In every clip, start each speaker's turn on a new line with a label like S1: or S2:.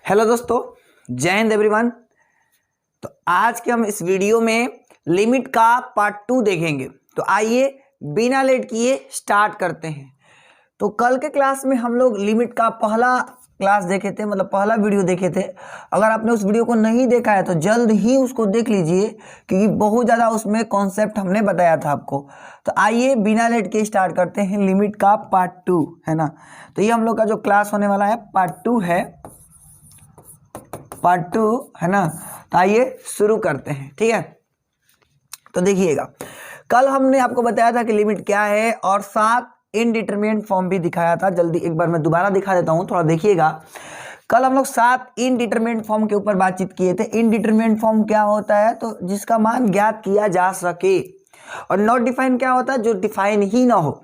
S1: Hello दोस्तों, जय Hind everyone. तो आज के हम इस वीडियो में लिमिट का पार्ट 2 देखेंगे। तो आइए बिना लेट किए स्टार्ट करते हैं। तो कल के क्लास में हम लोग लिमिट का पहला क्लास देखे थे, मतलब पहला वीडियो देखे थे। अगर आपने उस वीडियो को नहीं देखा है तो जल्द ही उसको देख लीजिए, क्योंकि बहुत ज़्यादा उसमें कॉन्सेप्ट हमने बताया था आपको। तो आइए बिना लेट के स्टार्ट करते हैं लिमिट का पार्ट 2, है ना। तो ये हम लोग का जो क्लास होने वाला है पार्ट 2 है, पार्ट 2 है ना। तो आइए शुरू करते हैं, ठीक है। तो देखिएगा, कल हमने आपको बताया था कि लिमिट क्या है और 7 इनडिटरमिनेट फॉर्म भी दिखाया था। जल्दी एक बार मैं दोबारा दिखा देता हूं, थोड़ा देखिएगा। कल हम लोग 7 इनडिटरमिनेट फॉर्म के ऊपर बातचीत किए थे। इनडिटरमिनेट फॉर्म क्या होता है? तो जिसका मान ज्ञात किया जा सके। और नॉट डिफाइन क्या होता है? जो डिफाइन ही ना हो।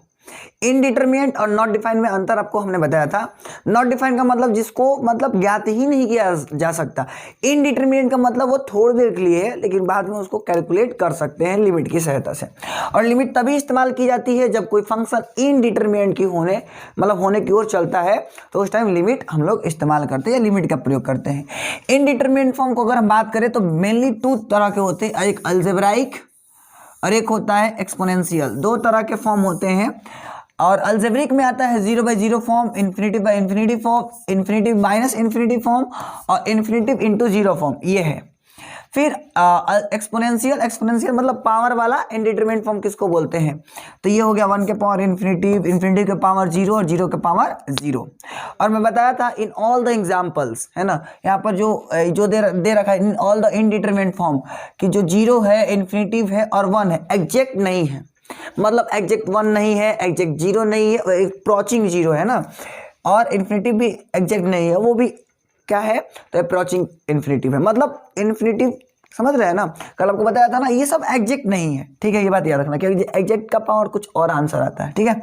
S1: इनडिटरमिनेट और नॉट डिफाइन में अंतर आपको हमने बताया था। नॉट डिफाइन का मतलब जिसको मतलब ज्ञात ही नहीं किया जा सकता। इनडिटरमिनेट का मतलब वो थोड़ी देर के लिए है, लेकिन बाद में उसको कैलकुलेट कर सकते हैं लिमिट की सहायता से। और लिमिट तभी इस्तेमाल की जाती है जब कोई फंक्शन इनडिटरमिनेट की होने की ओर चलता है, तो उस टाइम लिमिट हम लोग इस्तेमाल करते हैं या लिमिट का प्रयोग करते हैं। इनडिटरमिनेट फॉर्म को अगर हम बात करें तो मेनली 2 तरह के होते हैं, एक अलजेब्राइक और एक होता है एक्सपोनेंशियल। 2 तरह के फॉर्म होते हैं। और अलजेब्रिक में आता है 0/0 form, infinitive by infinity form, infinitive minus infinity form और इन्फिनिटिव इंटू 0 फॉर्म, ये है। फिर एक्सपोनेंशियल मतलब पावर वाला इनडिटरमिनेट फॉर्म किसको बोलते हैं? तो ये हो गया 1 के पावर इन्फिनिटिव, इन्फिनिटी के पावर 0 और 0 के पावर 0। और मैं बताया था इन ऑल द एग्जाम्पल्स, है ना, यहाँ पर जो दे रखा है in all the indeterminate form कि जो 0 है, इन्फिनिटिव है और 1 है, एग्जैक्ट नहीं है। मतलब एग्जैक्ट 1 नहीं है, एग्जैक्ट 0 नहीं है, अप्रोचिंग 0 है ना। और इन्फिनिटिव भी एग्जैक्ट नहीं है, वो भी क्या है? तो अप्रोचिंग इन्फिनिटिव है। मतलब इन्फिनिटिव, समझ रहे हैं ना। कल आपको बताया था ना, ये सब एग्जैक्ट नहीं है, ठीक है। ये बात याद रखना, क्योंकि एग्जैक्ट का पावर कुछ और आंसर आता है, ठीक है।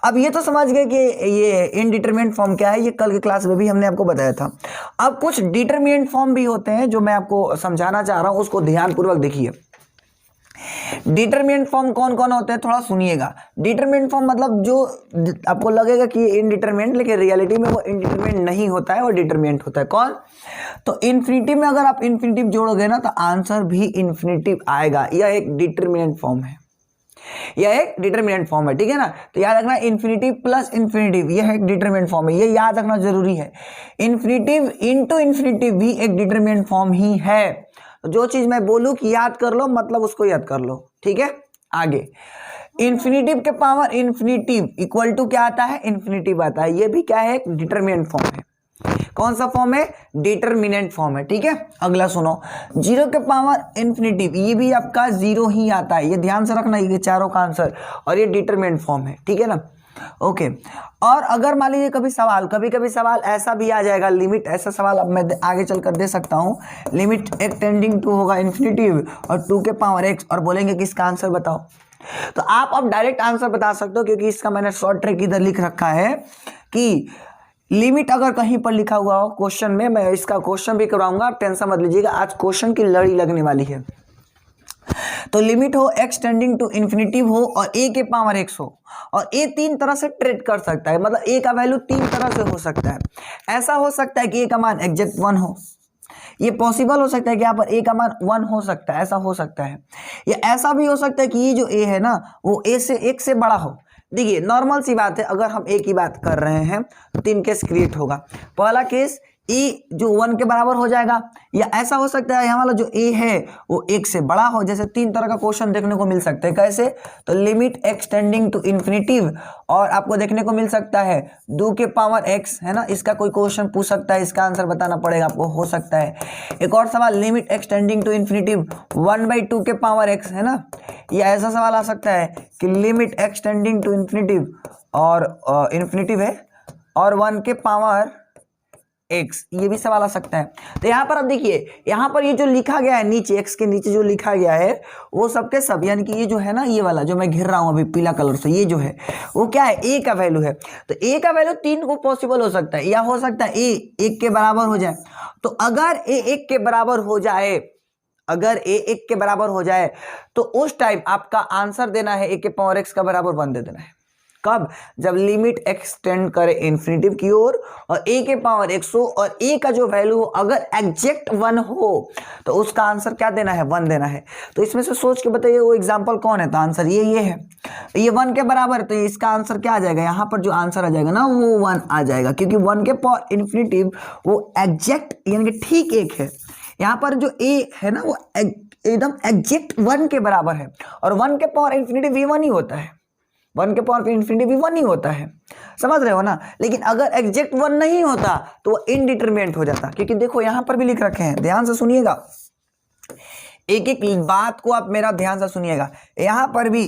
S1: अब ये तो समझ गए कि ये इनडिटरमिनेट फॉर्म क्या है, ये कल की क्लास में भी हमने आपको बताया था। अब कुछ डिटरमिनेट फॉर्म भी होते हैं जो मैं आपको समझाना चाह रहा हूं, उसको ध्यानपूर्वक देखिए। डिटरमिनेट फॉर्म कौन कौन होते हैं थोड़ा सुनिएगा। डिटरमिनेट फॉर्म मतलब जो आपको लगेगा कि ये इनडिटरमिनेट, लेकिन रियलिटी में वो इनडिटरमिनेट नहीं होता है, वो डिटरमिनेट होता है। कौन? तो इन्फिनिटिव में अगर आप इन्फिनिटिव जोड़ोगे ना तो आंसर भी इन्फिनिटिव आएगा। यह एक डिटरमिनेट फॉर्म है, यह एक डिटरमिनेट फॉर्म है, ठीक है ना। तो याद रखना, इन्फिनिटिव प्लस इन्फिनिटिव यह एक डिटरमिनेट फॉर्म है, ये याद रखना जरूरी है। इन्फिनिटिव इंटू इन्फिनिटिव भी एक डिटरमिनेट फॉर्म ही है। तो जो चीज मैं बोलूं कि याद कर लो, मतलब उसको याद कर लो, ठीक है। आगे इन्फिनिटिव के पावर इन्फिनिटिव इक्वल टू क्या आता है? इन्फिनिटिव आता है। ये भी क्या है? एक डिटरमिनेट फॉर्म है। कौन सा फॉर्म है? डिटरमिनेंट फॉर्म है, ठीक है। अगला सुनो, 0 के पावर इन्फिनिटिव, ये भी आपका 0 ही आता है, ये ध्यान से रखना, ये चारों का आंसर। और ये डिटरमिनेंट फॉर्म है, ठीक है ना। ओके। और अगर मान लीजिए कभी कभी सवाल ऐसा भी आ जाएगा, लिमिट, ऐसा सवाल अब मैं आगे चलकर दे सकता हूं। लिमिट एक टेंडिंग टू होगा इन्फिनिटिव और 2 के पावर x, और बोलेंगे कि इसका आंसर बताओ। तो आप अब डायरेक्ट आंसर बता सकते हो, क्योंकि इसका मैंने शॉर्ट ट्रिक इधर लिख रखा है कि लिमिट अगर कहीं पर लिखा हुआ हो क्वेश्चन में, मैं इसका क्वेश्चन भी कराऊंगा, टेंशन मत लीजिएगा, आज क्वेश्चन की लड़ी लगने वाली है। तो लिमिट हो x टेंडिंग टू इन्फिनिटिव हो और a के पावर x हो, और a 3 तरह से ट्रीट कर सकता है, मतलब a का वैल्यू 3 तरह से हो सकता है। ऐसा हो सकता है कि a का मान एग्जैक्ट 1 हो, ये पॉसिबल हो सकता है कि यहाँ पर a का मान 1 हो सकता है, ऐसा हो सकता है। या ऐसा भी हो सकता है कि ये जो a है ना, वो a से 1 से बड़ा हो। देखिए नॉर्मल सी बात है, अगर हम a की बात कर रहे हैं तो 3 केस क्रिएट होगा। पहला केस a जो 1 के बराबर हो जाएगा, या ऐसा हो सकता है यहाँ वाला जो a है वो 1 से बड़ा हो। जैसे 3 तरह का क्वेश्चन देखने को मिल सकते हैं। कैसे? तो limit x tending to infinitive, और आपको देखने को मिल सकता है 2 के पावर x, है ना। इसका कोई क्वेश्चन पूछ सकता है, इसका आंसर बताना पड़ेगा आपको, हो सकता है। एक और सवाल, limit x tending to infinitive 1/2 के पावर x, है ना। या ऐसा सवाल आ सकता है कि limit x tending to infinitive और इन्फिनिटिव है और 1 के पावर x, ये भी सवाल आ सकता है। तो यहाँ पर अब देखिए, यहाँ पर ये जो लिखा गया है नीचे, x के नीचे जो लिखा गया है वो सबके सब, यानी कि ये जो है ना, ये वाला जो मैं घिर रहा हूँ अभी पीला कलर से, ये जो है वो क्या है? a का वैल्यू है। तो a का वैल्यू 3 को पॉसिबल हो सकता है, या हो सकता है a 1 के बराबर हो जाए। तो अगर a 1 के बराबर हो जाए, अगर a 1 के बराबर हो जाए तो उस टाइम आपका आंसर देना है a के पावर x का बराबर 1 दे देना है। कब? जब लिमिट एक्सटेंड करे इन्फिनिटिव की ओर और a के पावर 100 और a का जो वैल्यू हो अगर एग्जैक्ट 1 हो तो उसका आंसर क्या देना है? 1 देना है। तो इसमें से सोच के बताइए वो एग्जांपल कौन है? तो आंसर ये है, ये 1 के बराबर है, तो इसका आंसर क्या आ जाएगा? यहाँ पर जो आंसर आ जाएगा ना वो 1 आ जाएगा, क्योंकि 1 के पावर इन्फिनिटिव वो एग्जैक्ट यानी कि ठीक 1 है। यहाँ पर जो a है ना वो एकदम एग्जैक्ट 1 के बराबर है, और 1 के पावर इन्फिनिटिव भी 1 ही होता है, 1 के पावर इन्फिनिटी भी 1 ही होता है, समझ रहे हो ना। लेकिन अगर एग्जैक्ट 1 नहीं होता तो वो इनडिटरमिनेंट हो जाता, क्योंकि देखो यहां पर भी लिख रखे हैं, ध्यान से सुनिएगा, एक एक बात को आप मेरा ध्यान से सुनिएगा। यहां पर भी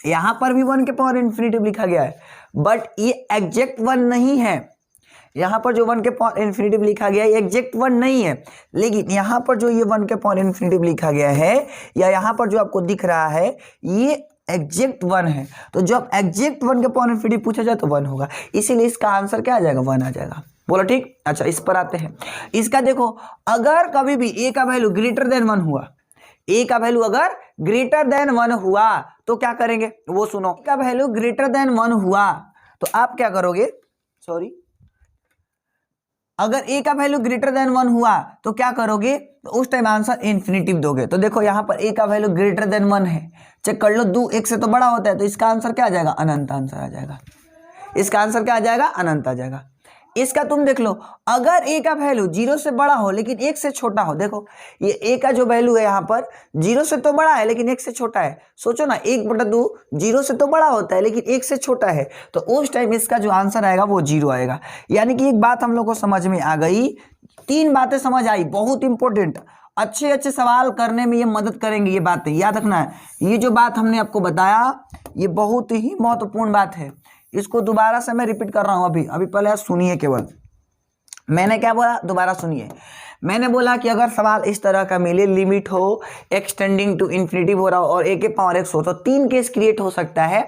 S1: 1 के पावर इन्फिनिटी लिखा गया है, बट ये एग्जैक्ट 1 नहीं है। यहां पर जो 1 के पावर इन्फिनिटी लिखा गया है एग्जैक्ट 1 नहीं है, लेकिन यहां पर जो ये 1 के पावर इन्फिनिटी लिखा गया है या यहां पर जो आपको दिख रहा है ये एग्जैक्ट 1 है। तो जब एग्जैक्ट 1 के पावर इन्फिनिटी पूछा जाए तो 1 होगा, इसीलिए इसका आंसर क्या आ जाएगा? 1 आ जाएगा। बोलो ठीक। अच्छा इस पर आते हैं, इसका देखो, अगर कभी भी a का वैल्यू ग्रेटर देन 1 हुआ, a का वैल्यू अगर ग्रेटर देन 1 हुआ तो क्या करेंगे वो सुनो। a का वैल्यू ग्रेटर देन 1 हुआ तो आप क्या करोगे? सॉरी, अगर a का वैल्यू ग्रेटर देन 1 हुआ तो क्या करोगे? तो उस टाइम आंसर इन्फिनिटिव दोगे। तो देखो यहाँ पर a का वैल्यू ग्रेटर देन 1 है, चेक कर लो, 2 1 से तो बड़ा होता है, तो इसका आंसर क्या आ जाएगा? अनंत आंसर आ जाएगा। इसका आंसर क्या आ जाएगा? अनंत आ जाएगा। इसका तुम देख लो, अगर a का वैल्यू 0 से बड़ा हो लेकिन 1 से छोटा हो, देखो ये a का जो वैल्यू है यहाँ पर 0 से तो बड़ा है लेकिन 1 से छोटा है, सोचो ना, 1/2 0 से तो बड़ा होता है लेकिन 1 से छोटा है, तो उस टाइम इसका जो आंसर आएगा वो 0 आएगा। यानी कि एक बात हम लोग को समझ में आ गई, 3 बातें समझ आई, बहुत इंपॉर्टेंट, अच्छे अच्छे सवाल करने में ये मदद करेंगे। ये बातें याद रखना है, ये जो बात हमने आपको बताया ये बहुत ही महत्वपूर्ण बात है। इसको दोबारा से मैं रिपीट कर रहा हूं, अभी पहले सुनिए, केवल मैंने क्या बोला दोबारा सुनिए। मैंने बोला कि अगर सवाल इस तरह का मिले, लिमिट हो एक्सटेंडिंग टू इन्फिनिटी हो रहा हो और a के पावर 1 हो, तो 3 केस क्रिएट हो सकता है।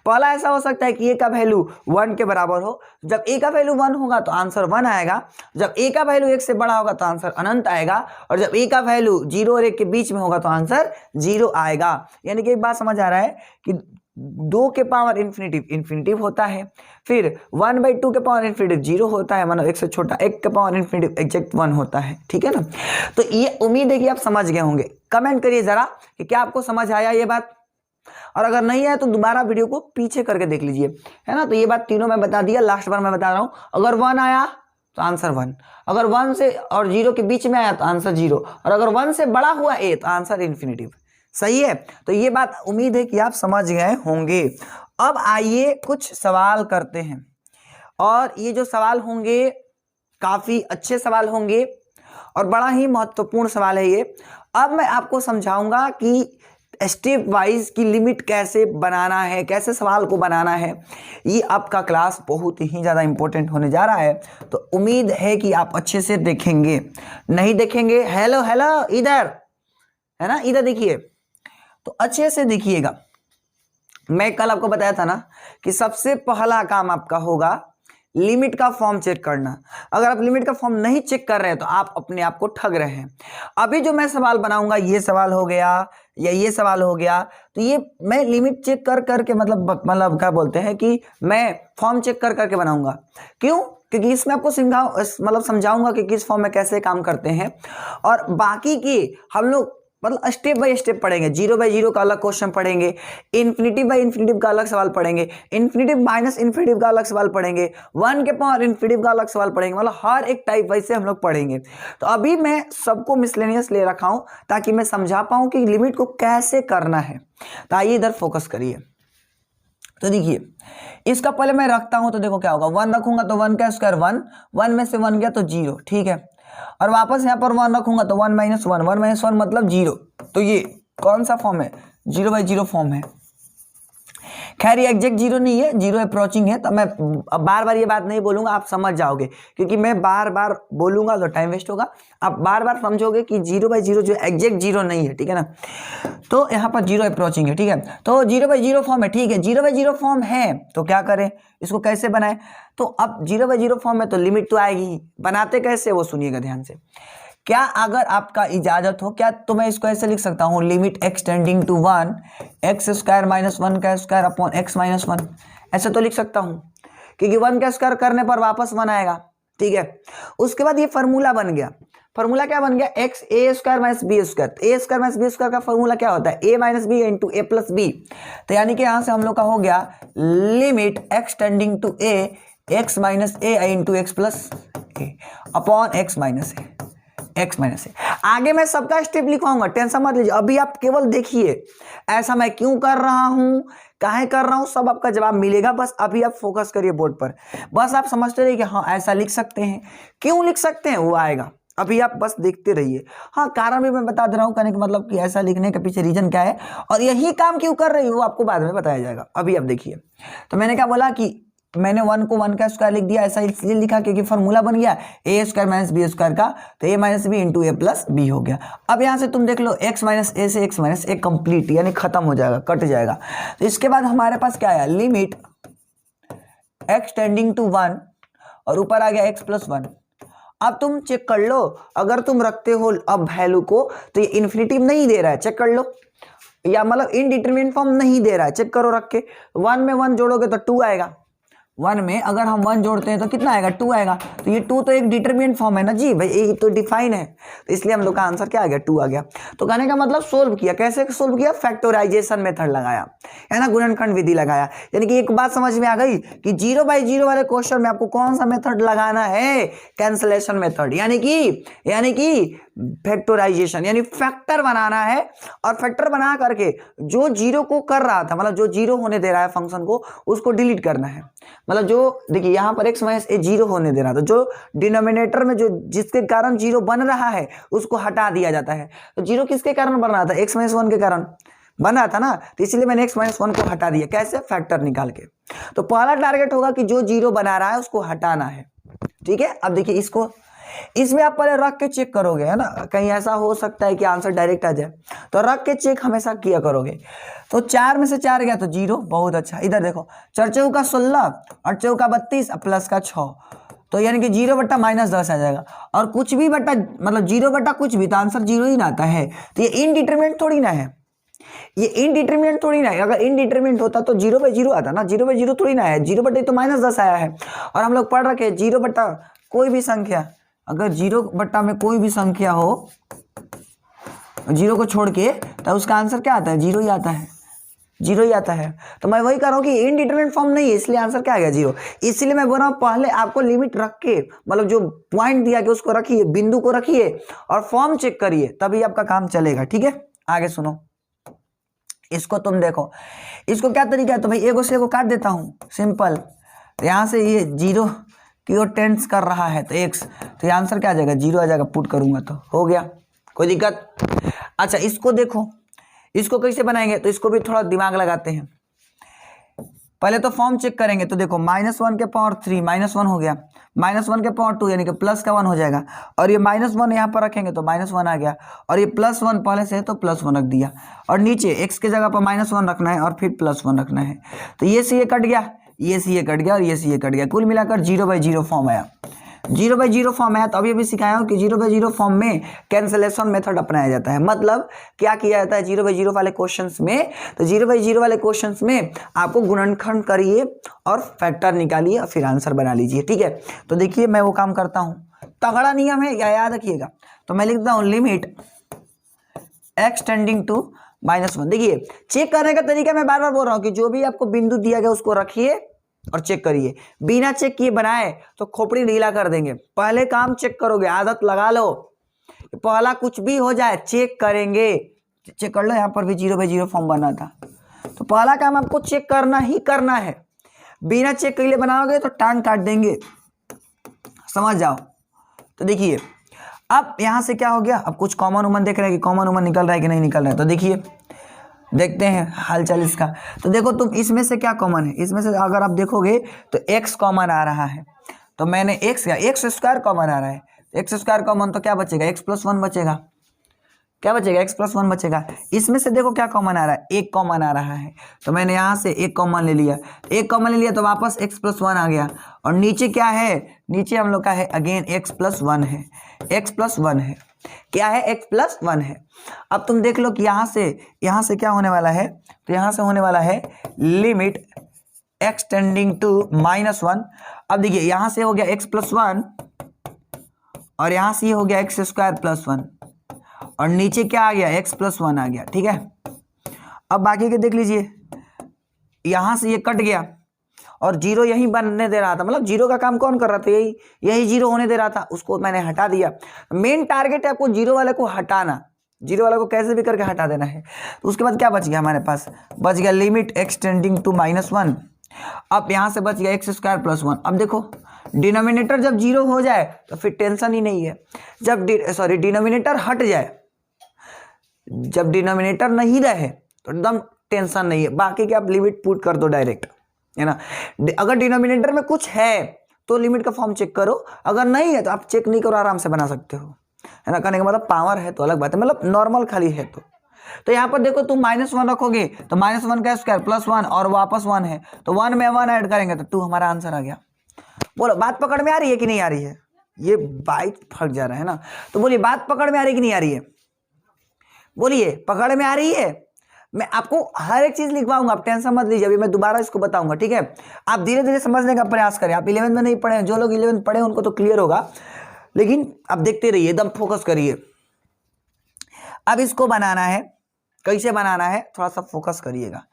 S1: पहला ऐसा हो सकता है कि a का वैल्यू 1 के बराबर हो, जब a का वैल्यू 1 होगा तो आंसर 1 आएगा, जब a का वैल्यू 1 से बड़ा होगा तो आंसर अनंत आएगा, और जब a का वैल्यू 0 और 1 के बीच में होगा तो आंसर 0 आएगा। यानी कि एक बात समझ आ रहा है कि 2 के पावर इन्फिनिटिव होता है, फिर 1/2 के पावर इन्फिनिटिव 0 होता है, मतलब 1 से छोटा, 1 के पावर इन्फिनिटिव एग्जैक्ट 1 होता है, ठीक है ना। तो ये उम्मीद है कि आप समझ गए होंगे। कमेंट करिए जरा कि क्या आपको समझ आया ये बात, और अगर नहीं आया तो दोबारा वीडियो को पीछे करके देख लीजिए, है ना। तो ये बात तीनों मैं बता दिया, लास्ट बार मैं बता रहा हूँ, अगर 1 आया तो आंसर 1, अगर 1 से और 0 के बीच में आया तो आंसर 0, और अगर 1 से बड़ा हुआ a तो आंसर इन्फिनिटिव। सही है, तो ये बात उम्मीद है कि आप समझ गए होंगे। अब आइए कुछ सवाल करते हैं, और ये जो सवाल होंगे काफी अच्छे सवाल होंगे और बड़ा ही महत्वपूर्ण सवाल है ये। अब मैं आपको समझाऊंगा कि स्टेप वाइज की लिमिट कैसे बनाना है, कैसे सवाल को बनाना है। ये आपका क्लास बहुत ही ज़्यादा इंपॉर्टेंट होने जा रहा है, तो उम्मीद है कि आप अच्छे से देखेंगे। नहीं देखेंगे, हेलो हेलो इधर, है ना, इधर देखिए, तो अच्छे से देखिएगा। मैं कल आपको बताया था ना कि सबसे पहला काम आपका होगा लिमिट का फॉर्म चेक करना। अगर आप लिमिट का फॉर्म नहीं चेक कर रहे हैं तो आप अपने आप को ठग रहे हैं। अभी जो मैं सवाल बनाऊंगा, ये सवाल हो गया या ये सवाल हो गया, तो ये मैं लिमिट चेक कर करके मतलब क्या बोलते हैं कि मैं फॉर्म चेक कर करके बनाऊंगा। क्यों? क्योंकि इसमें आपको समझाऊंगा कि किस फॉर्म में कैसे काम करते हैं, और बाकी की हम लोग मतलब स्टेप बाय स्टेप पढ़ेंगे। 0/0 का अलग क्वेश्चन पढ़ेंगे, इन्फिनिटी बाय इन्फिनिटी का अलग सवाल पढ़ेंगे, इन्फिनिटी माइनस इन्फिनिटी का अलग सवाल पढ़ेंगे, 1 के पावर इन्फिनिटी का अलग सवाल पढ़ेंगे, मतलब हर एक टाइप वैसे हम लोग पढ़ेंगे। तो अभी मैं सबको मिसलेनियस ले रखा हूं ताकि मैं समझा पाऊं कि लिमिट को कैसे करना है। तो आइए इधर फोकस करिए। तो देखिए इसका पहले मैं रखता हूं, तो देखो क्या होगा, 1 रखूंगा तो 1 का स्क्वायर 1, 1 में से 1 गया तो 0, ठीक है, और वापस यहाँ पर 1 रखूंगा तो 1 - 1, 1 - 1 मतलब 0। तो ये कौन सा फॉर्म है? 0/0 फॉर्म है। खैर ये एग्जैक्ट 0 नहीं है, 0 अप्रोचिंग है। तो मैं बार बार ये बात नहीं बोलूंगा, आप समझ जाओगे, क्योंकि मैं बार बार बोलूंगा तो टाइम वेस्ट होगा। आप बार बार समझोगे कि 0/0 जो एग्जैक्ट 0 नहीं है, ठीक है ना। तो यहाँ पर 0 अप्रोचिंग है, ठीक है, तो 0/0 फॉर्म है, ठीक है। 0/0 फॉर्म है तो क्या करें, इसको कैसे बनाए? तो अब 0/0 फॉर्म है तो लिमिट तो आएगी ही, बनाते कैसे वो सुनिएगा ध्यान से। क्या अगर आपका इजाजत हो क्या तो मैं इसको ऐसे लिख सकता हूँ, limit x tending to 1 x square minus 1 का स्क्वायर अपॉन एक्स माइनस 1, ऐसे तो लिख सकता हूँ क्योंकि 1 का स्क्वायर करने पर वापस 1 आएगा। ठीक है, उसके बाद ये फॉर्मूला बन गया। फॉर्मूला क्या बन गया, एक्स ए स्क्वायर माइनस बी स्क्वायर। ए स्क्वायर माइनस बी स्क्वायर का फॉर्मूला क्या होता है, a minus B into A plus B. तो यानी कि यहां से हम लोग का हो गया limit x tending to a x minus a into x plus a upon x minus a, x minus a. आगे मैं सबका स्टेप लिखवाऊंगा, टेंशन मत लीजिए, अभी आप केवल देखिए ऐसा मैं क्यों कर रहा हूं, काहे कर रहा हूं, सब आपका जवाब मिलेगा। बस अभी आप फोकस करिए बोर्ड पर, बस आप समझते रहिए कि हाँ ऐसा लिख सकते हैं, क्यों लिख सकते हैं वो आएगा, अभी आप बस देखते रहिए। हाँ कारण भी मैं बता दे रहा हूँ, कहने का मतलब कि ऐसा लिखने के पीछे रीजन क्या है और यही काम क्यों कर रही है वो आपको बाद में बताया जाएगा। अभी आप देखिए, तो मैंने क्या बोला कि मैंने 1 को 1 का स्क्वायर लिख दिया, ऐसा इसलिए लिखा क्योंकि फॉर्मूला बन गया ए स्क्वायर माइनस बी स्क्वायर का, तो ए minus B into A plus B हो गया। अब यहाँ से तुम देख लो एक्स माइनस ए से एक्स माइनस ए कंप्लीट यानी खत्म हो जाएगा, कट जाएगा। तो इसके बाद हमारे पास क्या आया, लिमिट एक्स टेंडिंग टू 1 और ऊपर आ गया एक्स प्लस 1। अब तुम चेक कर लो, अगर तुम रखते हो अब वैल्यू को तो ये इन्फिनिटिव नहीं दे रहा है, चेक कर लो, या मतलब इनडिटरमिनेट फॉर्म नहीं दे रहा है, चेक करो रख के। 1 में 1 जोड़ोगे तो 2 आएगा, 1 में अगर हम 1 जोड़ते हैं तो कितना आएगा, 2 आएगा। तो ये 2 तो एक डिटरमिनेंट फॉर्म है ना जी भाई, ये तो डिफाइन है, तो इसलिए हम लोग का आंसर क्या आ गया, 2 आ गया। तो कहने का मतलब सोल्व किया, कैसे सोल्व किया, फैक्टराइजेशन मेथड लगाया है ना, गुणनखंड विधि लगाया। यानी कि एक बात समझ में आ गई कि 0 बाई 0 वाले क्वेश्चन में आपको कौन सा मेथड लगाना है, कैंसलेशन मेथड, यानी कि फैक्टराइजेशन, यानी फैक्टर बनाना है। और फैक्टर बना करके जो 0 को कर रहा था, मतलब जो 0 होने दे रहा है फंक्शन को, उसको डिलीट करना है। मतलब जो देखिए यहाँ पर x माइनस ए 0 होने दे रहा था, जो डिनोमिनेटर में जो जिसके कारण 0 बन रहा है उसको हटा दिया जाता है। तो 0 किसके कारण बन रहा था, x माइनस 1 के कारण बन रहा था ना, तो इसलिए मैंने x माइनस 1 को हटा दिया, कैसे, फैक्टर निकाल के। तो पहला टारगेट होगा कि जो 0 बना रहा है उसको हटाना है। ठीक है, अब देखिए इसको, इसमें आप पहले रख के चेक करोगे, है ना, कहीं ऐसा हो सकता है कि आंसर डायरेक्ट आ जाए, तो रख के चेक हमेशा किया करोगे। तो 4 में से 4 गया तो 0, बहुत अच्छा। इधर देखो 4 चौका 16 और चौका 32 प्लस का 6, तो यानी कि 0 बट्टा माइनस 10 आ जाएगा। और कुछ भी बट्टा मतलब 0 बट्टा कुछ भी, तो आंसर 0 ही ना आता है। तो ये इनडिटरमिनेंट थोड़ी ना है, ये इनडिटरमिनेंट थोड़ी ना है। अगर इनडिटरमिनेंट होता तो 0 बाई 0 आता ना, 0 बाई 0 थोड़ी ना है, 0 बट्टे तो माइनस 10 आया है। और हम लोग पढ़ रखे 0 बट्टा कोई भी संख्या, अगर 0 बट्टा में कोई भी संख्या हो 0 को छोड़ के, तो उसका आंसर क्या आता है, 0 ही आता है, 0 ही आता है। तो मैं वही कह रहा हूँ कि इनडिटरमिनेट फॉर्म नहीं है, इसलिए आंसर क्या आ गया, 0। इसलिए मैं बोल रहा हूँ पहले आपको लिमिट रख के, मतलब जो पॉइंट दिया गया उसको रखिए, बिंदु को रखिए और फॉर्म चेक करिए, तभी आपका काम चलेगा। ठीक है, आगे सुनो, इसको तुम देखो, इसको क्या तरीका है, तो भाई एगो से एगो काट देता हूँ, सिंपल। यहाँ से ये 0 की ओर टेंस कर रहा है तो x, तो ये आंसर क्या आ जाएगा, 0 आ जाएगा, पुट करूंगा तो हो गया, कोई दिक्कत। अच्छा इसको देखो, इसको कैसे बनाएंगे, तो इसको भी थोड़ा दिमाग लगाते हैं। पहले तो फॉर्म चेक करेंगे, तो देखो -1 के पावर 3 -1 हो गया, -1 के पावर 2 यानी कि प्लस का 1 हो जाएगा, और ये -1 यहाँ पर रखेंगे तो -1 आ गया, और ये +1 पहले से है तो +1 रख दिया, और नीचे x के जगह पर -1 रखना है और फिर +1 रखना है। तो ये से ये कट गया, ये से ये कट गया और ये से ये कट गया, कुल मिलाकर 0 बाई 0 फॉर्म आया, 0 बाई 0 फॉर्म आया। तो अभी भी सिखाया हूँ कि 0 बाई 0 फॉर्म में कैंसलेशन मेथड अपनाया जाता है। मतलब क्या किया जाता है 0 बाई 0 वाले क्वेश्चंस में, तो 0 बाई 0 वाले क्वेश्चंस में आपको गुणनखंड करिए और फैक्टर निकालिए और फिर आंसर बना लीजिए। ठीक है, तो देखिए मैं वो काम करता हूँ, तगड़ा नियम है, याद रखिएगा। तो मैं लिखता हूँ लिमिट एक्स टेंडिंग टू -1। देखिए चेक करने का तरीका मैं बार बार बोल रहा हूँ कि जो भी आपको बिंदु दिया गया उसको रखिए और चेक करिए, बिना चेक किए बनाए तो खोपड़ी ढीला कर देंगे। पहले काम चेक करोगे, आदत लगा लो, पहला कुछ भी हो जाए चेक करेंगे। चेक कर लो, यहाँ पर भी 0 बाई 0 फॉर्म बना था, तो पहला काम आपको चेक करना ही करना है। बिना चेक के लिए बनाओगे तो टांग काट देंगे, समझ जाओ। तो देखिए अब यहाँ से क्या हो गया, अब कुछ कॉमन उमन देख रहे हैं कि कॉमन उमन निकल रहा है कि नहीं निकल रहा है। तो देखिए देखते हैं हालचाल इसका। तो देखो तुम इसमें से क्या कॉमन है, इसमें से अगर आप देखोगे तो x कॉमन आ रहा है, तो मैंने x स्क्वायर कॉमन आ रहा है, x स्क्वायर कॉमन तो क्या बचेगा, x प्लस 1 बचेगा, क्या बचेगा, x प्लस 1 बचेगा। इसमें से देखो क्या कॉमन आ रहा है, 1 कॉमन आ रहा है, तो मैंने यहाँ से 1 कॉमन ले लिया, 1 कॉमन ले लिया तो वापस x प्लस 1 आ गया। और नीचे क्या है, नीचे हम लोग का है अगेन x प्लस 1 है, x प्लस 1 है। क्या है, x प्लस 1 है। अब तुम देख लो कि यहाँ से क्या होने वाला है, तो यहाँ से होने वाला है लिमिट x टेंडिंग टू -1। अब देखिए यहाँ से हो गया x प्लस 1 और यहाँ से ये हो गया x स्क्वायर प्लस 1 और नीचे क्या आ गया, x प्लस 1 आ गया। ठीक है, अब बाकी के देख लीजिए, यहाँ से ये कट गया और जीरो यही बनने दे रहा था, मतलब जीरो का काम कौन कर रहा था, यही जीरो होने दे रहा था, उसको मैंने हटा दिया। मेन टारगेट है आपको जीरो वाले को हटाना, जीरो वाले को कैसे भी करके हटा देना है। तो उसके बाद क्या बच गया हमारे पास, बच गया लिमिट x टेंडिंग टू -1। अब यहाँ से बच गया x स्क्वायर प्लस 1। अब देखो डिनोमिनेटर जब जीरो हो जाए तो फिर टेंशन ही नहीं है, जब डिनोमिनेटर हट जाए, जब डिनोमिनेटर नहीं रहे तो एकदम टेंशन नहीं है। बाकी के आप लिमिट पुट कर दो डायरेक्ट, है ना। अगर डिनोमिनेटर में कुछ है तो लिमिट का फॉर्म चेक करो, अगर नहीं है तो आप चेक नहीं करो, आराम से बना सकते हो, है ना। कहने का मतलब पावर है तो अलग बात है, मतलब नॉर्मल खाली है तो यहाँ पर देखो तुम -1 रखोगे तो -1 का स्क्वायर प्लस 1 और वापस 1 है तो 1 में 1 ऐड करेंगे तो 2 हमारा आंसर आ गया। बोलो बात पकड़ में आ रही है कि नहीं आ रही है, ये बाइक फट जा रहा है ना, तो बोलिए बात पकड़ में आ रही है कि नहीं आ रही है, बोलिए पकड़ में आ रही है। मैं आपको हर एक चीज लिखवाऊंगा, आप टेंशन मत लीजिए, अभी मैं दोबारा इसको बताऊंगा, ठीक है। आप धीरे धीरे समझने का प्रयास करें। आप 11th में नहीं पढ़े, जो लोग 11th पढ़े उनको तो क्लियर होगा, लेकिन आप देखते रहिए, एकदम फोकस करिए। अब इसको बनाना है, कैसे बनाना है थोड़ा सा फोकस करिएगा,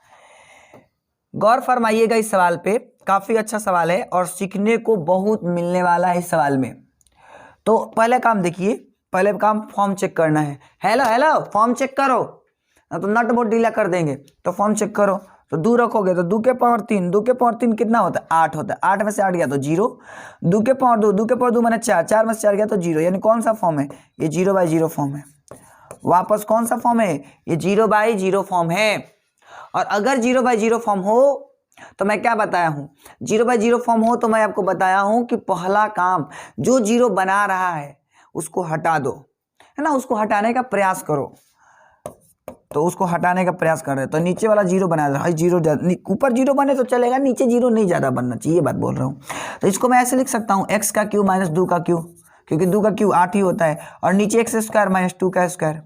S1: गौर फरमाइएगा इस सवाल पे। काफी अच्छा सवाल है और सीखने को बहुत मिलने वाला है इस सवाल में। तो पहले काम देखिए, पहले काम फॉर्म चेक करना है। हेलो फॉर्म चेक करो, तो नट बोल्ट ढीला कर देंगे। तो फॉर्म चेक करो, तो 2 रखोगे तो 2 के पावर 3, 2 के पावर 3 कितना होता है, 8 होता है। 8 में से 8 गया तो 0, 2 के पावर 2, 2 के पावर 2 मैंने 4, 4 में से 4 गया तो 0, यानी कौन सा फॉर्म है, ये 0/0 फॉर्म है। वापस कौन सा फॉर्म है, ये 0/0 फॉर्म है। और अगर 0/0 फॉर्म हो तो मैं क्या बताया हूं, 0/0 फॉर्म हो तो मैं आपको बताया हूं कि पहला काम, जो 0 बना रहा है उसको हटा दो, है ना, उसको हटाने का प्रयास करो। तो उसको हटाने का प्रयास कर रहे हैं तो नीचे वाला 0 बना रहा है, 0 ऊपर 0 बने तो चलेगा, नीचे 0 नहीं ज्यादा बनना चाहिए, बात बोल रहा हूँ। तो इसको मैं ऐसे लिख सकता हूँ x का क्यूब माइनस 2 का क्यूब, क्योंकि 2 का क्यूब 8 ही होता है, और नीचे x स्क्वायर माइनस 2 का स्क्वायर।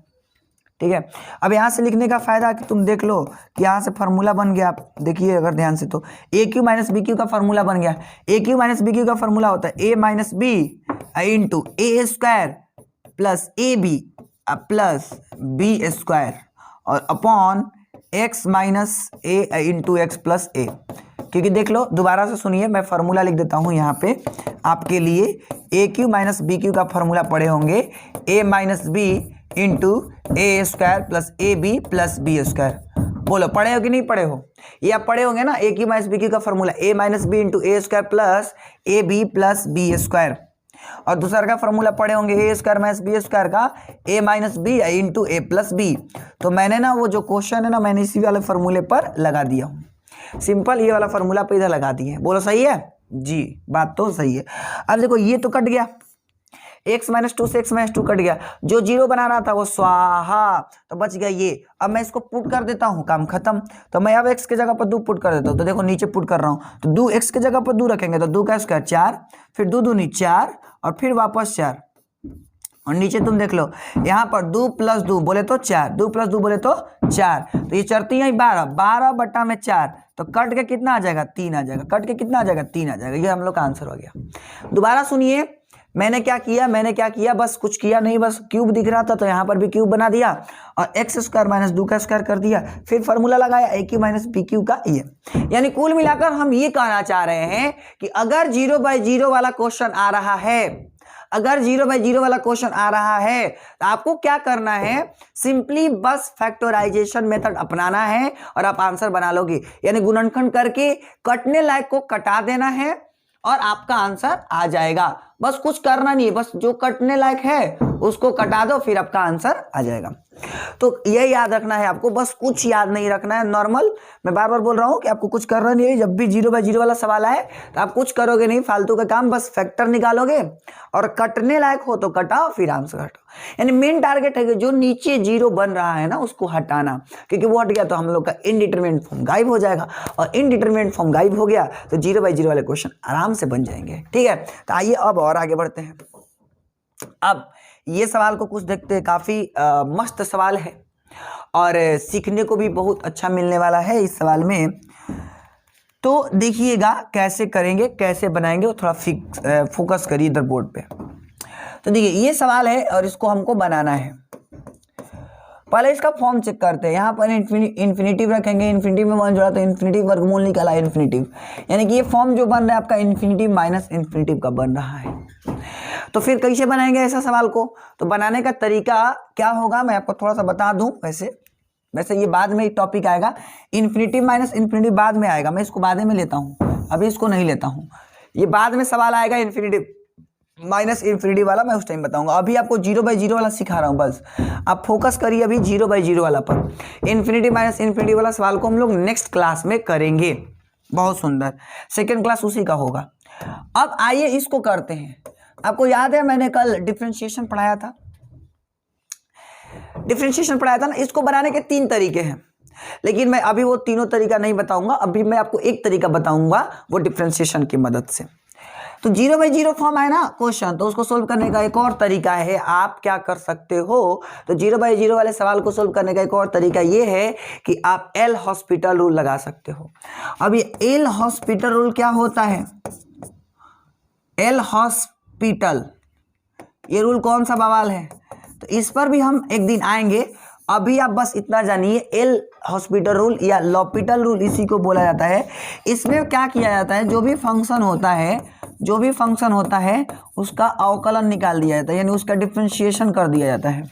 S1: ठीक है, अब यहाँ से लिखने का फायदा कि तुम देख लो कि यहाँ से फार्मूला बन गया। आप देखिए अगर ध्यान से, तो a cube minus B cube का फार्मूला बन गया। A cube minus B cube का फार्मूला होता है a minus B into A square plus A B plus B square और upon x minus a into x plus a. क्योंकि देख लो, दोबारा से सुनिए, मैं फार्मूला लिख देता हूं यहाँ पे आपके लिए। A cube minus B cube का फार्मूला पढ़े होंगे, a minus B into A square plus A B plus B square. बोलो पढ़े हो कि नहीं पढ़े हो, ये आप पढ़े होंगे ना। A cube minus B cube का formula A minus B into A square plus A B plus B square. और दूसरा का फॉर्मूला पढ़े होंगे A square minus B square का A minus B into A plus B. तो मैंने ना वो जो क्वेश्चन है ना, मैंने इसी वाले फॉर्मूले पर लगा दिया हूँ, सिंपल ये वाला फॉर्मूला पे इधर लगा दिए। बोलो सही है जी, बात तो सही है। अब देखो ये तो कट गया, x माइनस 2 से x माइनस 2 कट गया, जो 0 बना रहा था वो स्वाहा, तो बच गया ये। अब मैं इसको पुट कर देता हूँ, काम खत्म। तो मैं अब x के जगह पर 2 पुट कर देता हूँ, तो देखो नीचे पुट कर रहा हूँ, तो 2 x के जगह पर 2 रखेंगे तो 2 का स्क्वायर 4, फिर 2 दूनी 4 और फिर वापस 4, और नीचे तुम देख लो यहाँ पर 2 प्लस 2 बोले तो 4, 2 प्लस 2 बोले तो 4, तो ये चरती है 12, 12 बटा में 4, तो कट के कितना आ जाएगा, 3 आ जाएगा। कट के कितना आ जाएगा, 3 आ जाएगा। ये हम लोग का आंसर हो गया। दोबारा सुनिए, मैंने क्या किया, बस कुछ किया नहीं, बस क्यूब दिख रहा था तो यहाँ पर भी क्यूब बना दिया और एक्स स्क्वायर माइनस 2 का स्क्वायर कर दिया, फिर फॉर्मूला लगाया ए क्यू माइनस बी क्यू का ये। यानी कुल मिलाकर हम ये कहना चाह रहे हैं कि अगर 0/0 वाला क्वेश्चन आ रहा है, अगर 0/0 वाला क्वेश्चन आ रहा है तो आपको क्या करना है, सिंपली बस फैक्टराइजेशन मेथड अपनाना है और आप आंसर बना लोगे। यानी गुणनखंड करके कटने लायक को कटा देना है और आपका आंसर आ जाएगा। बस कुछ करना नहीं है, बस जो कटने लायक है उसको कटा दो, फिर आपका आंसर आ जाएगा। तो ये याद रखना है आपको, बस कुछ याद नहीं रखना है। नॉर्मल मैं बार बार बोल रहा हूं कि आपको कुछ करना नहीं है। जब भी 0/0 वाला सवाल आए तो आप कुछ करोगे नहीं, फालतू का काम, बस फैक्टर निकालोगे और कटने लायक हो तो कटाओ, फिर आंसर हटाओ। यानी मेन टारगेट है कि जो नीचे 0 बन रहा है ना उसको हटाना, क्योंकि वो हट गया तो हम लोग का इनडिटरमिनेट फॉर्म गायब हो जाएगा, और इनडिटरमिनेट फॉर्म गायब हो गया तो 0/0 वाले क्वेश्चन आराम से बन जाएंगे। ठीक है, तो आइए अब और आगे बढ़ते हैं। अब ये सवाल को कुछ देखते हैं, काफ़ी मस्त सवाल है और सीखने को भी बहुत अच्छा मिलने वाला है इस सवाल में। तो देखिएगा कैसे करेंगे, कैसे बनाएंगे, वो थोड़ा फोकस करिए इधर बोर्ड पे। तो देखिए ये सवाल है और इसको हमको बनाना है। पहले इसका फॉर्म चेक करते हैं। यहाँ पर इन्फिनिटिव रखेंगे, इन्फिनिटिव में 1 जोड़ा तो इन्फिनिटिव वर्गमूल निकला इन्फिनिटिव, यानी कि ये फॉर्म जो बन रहा है आपका इन्फिनिटिव माइनस इन्फिनिटिव का बन रहा है। तो फिर कैसे बनाएंगे ऐसा सवाल को? तो बनाने का तरीका क्या होगा मैं आपको थोड़ा सा बता दूं। वैसे ये बाद में टॉपिक आएगा, इन्फिनिटिव माइनस इन्फिनिटिव बाद में आएगा, मैं इसको बाद में लेता हूँ, अभी इसको नहीं लेता हूँ। ये बाद में सवाल आएगा इन्फिनिटिव माइनस इन्फिनिटिव वाला, मैं उस टाइम बताऊंगा। अभी आपको 0/0 वाला सिखा रहा हूँ, बस आप फोकस करिए अभी 0/0 वाला पर। इन्फिनिटिव माइनस इन्फिनिटिव वाला सवाल को हम लोग नेक्स्ट क्लास में करेंगे। बहुत सुंदर, सेकेंड क्लास उसी का होगा। अब आइए इसको करते हैं। आपको याद है मैंने कल डिफरेंशिएशन पढ़ाया था ना। इसको बनाने के 3 तरीके हैं, लेकिन मैं अभी वो तीनों तरीका नहीं बताऊंगा। अभी मैं आपको एक तरीका बताऊंगा, वो डिफरेंशिएशन की मदद से। तो 0/0 फॉर्म है ना क्वेश्चन, तो उसको सोल्व करने का एक और तरीका है। आप क्या कर सकते हो? तो 0/0 वाले सवाल को सोल्व करने का एक और तरीका ये है कि आप एल हॉस्पिटल रूल लगा सकते हो। अब ये एल हॉस्पिटल रूल क्या होता है? एल हॉस्पिटल, ये रूल कौन सा बवाल है? तो इस पर भी हम एक दिन आएंगे। अभी आप बस इतना जानिए, एल हॉस्पिटल रूल या लॉपिटल रूल इसी को बोला जाता है। इसमें क्या किया जाता है, जो भी फंक्शन होता है उसका अवकलन निकाल दिया जाता है, यानी उसका डिफरेंशिएशन कर दिया जाता है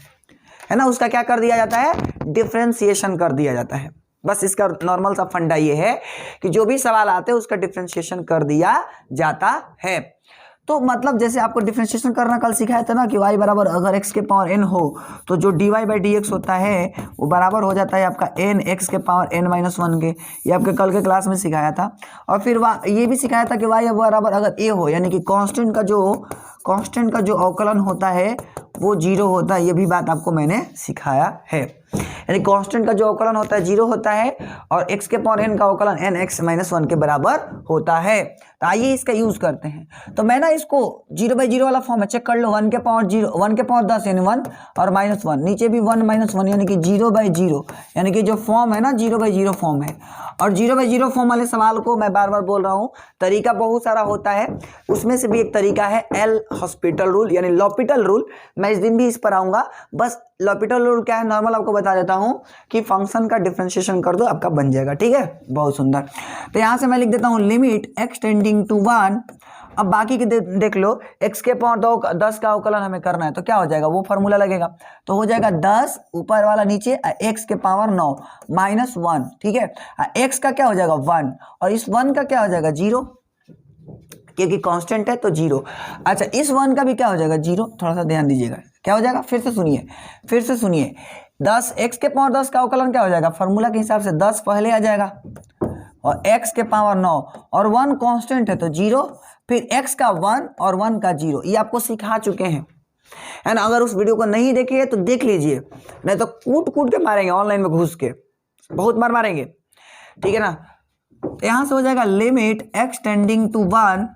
S1: ना। उसका क्या कर दिया जाता है? डिफरेंशिएशन कर दिया जाता है। बस इसका नॉर्मल सा फंडा ये है कि जो भी सवाल आते हैं उसका डिफरेंशिएशन कर दिया जाता है। तो मतलब जैसे आपको डिफरेंशिएशन करना कल सिखाया था ना कि y बराबर अगर x के पावर n हो तो जो dy/dx होता है वो बराबर हो जाता है आपका n x के पावर n-1 के। ये आपके कल के क्लास में सिखाया था। और फिर ये भी सिखाया था कि y बराबर अगर a हो, यानी कि कांस्टेंट का जो अवकलन होता है वो 0 होता है। ये भी बात आपको मैंने सिखाया है, यानी कांस्टेंट का जो अवकलन होता है 0 होता है और x के पावर n का अवकलन n(x-1) के बराबर होता है। तो आइए इसका यूज करते हैं। तो मैं ना इसको 0/0 वाला फॉर्म है, चेक कर लो। 1 के पावर 10 यानी 1 और -1, नीचे भी 1-1 यानी कि 0/0, यानी कि जो फॉर्म है ना 0/0 फॉर्म है। और 0/0 फॉर्म वाले सवाल को मैं बार बार बोल रहा हूँ, तरीका बहुत सारा होता है, उसमें से भी एक तरीका है एल हॉस्पिटल रूल यानी लॉपिटल रूल। मैं इस दिन भी इस पर आऊंगा। बस लॉपिटल रूल क्या है नॉर्मल आपको बता देता हूं कि फंक्शन का डिफरेंशिएशन कर दो, आपका बन जाएगा। ठीक है, बहुत सुंदर। तो यहां से मैं लिख देता हूं लिमिट x टेंडिंग टू 1। अब बाकी के देख लो, x के पावर 10 का अवकलन हमें करना है तो क्या हो जाएगा, वो फॉर्मूला लगेगा। तो हो जाएगा 10 ऊपर वाला नीचे, x के पावर 9 -1। ठीक है, x का क्या हो जाएगा 1 और इस 1 का क्या हो जाएगा 0, क्योंकि कांस्टेंट है तो 0। अच्छा, इस 1 का भी क्या हो जाएगा 0। थोड़ा सा ध्यान दीजिएगा क्या हो जाएगा, फिर से सुनिए 10 x के पावर 10 का अवकलन क्या हो जाएगा, फॉर्मूला के हिसाब से 10 पहले आ जाएगा और x के पावर 9 और 1 कांस्टेंट है तो 0, फिर x का 1 और 1 का 0। ये आपको सिखा चुके हैं, है ना। अगर उस वीडियो को नहीं देखे तो देख लीजिए, नहीं तो कूट के मारेंगे ऑनलाइन में घुस के, बहुत मारेंगे। ठीक है ना। तो यहां से हो जाएगा लिमिट x टेंडिंग टू 1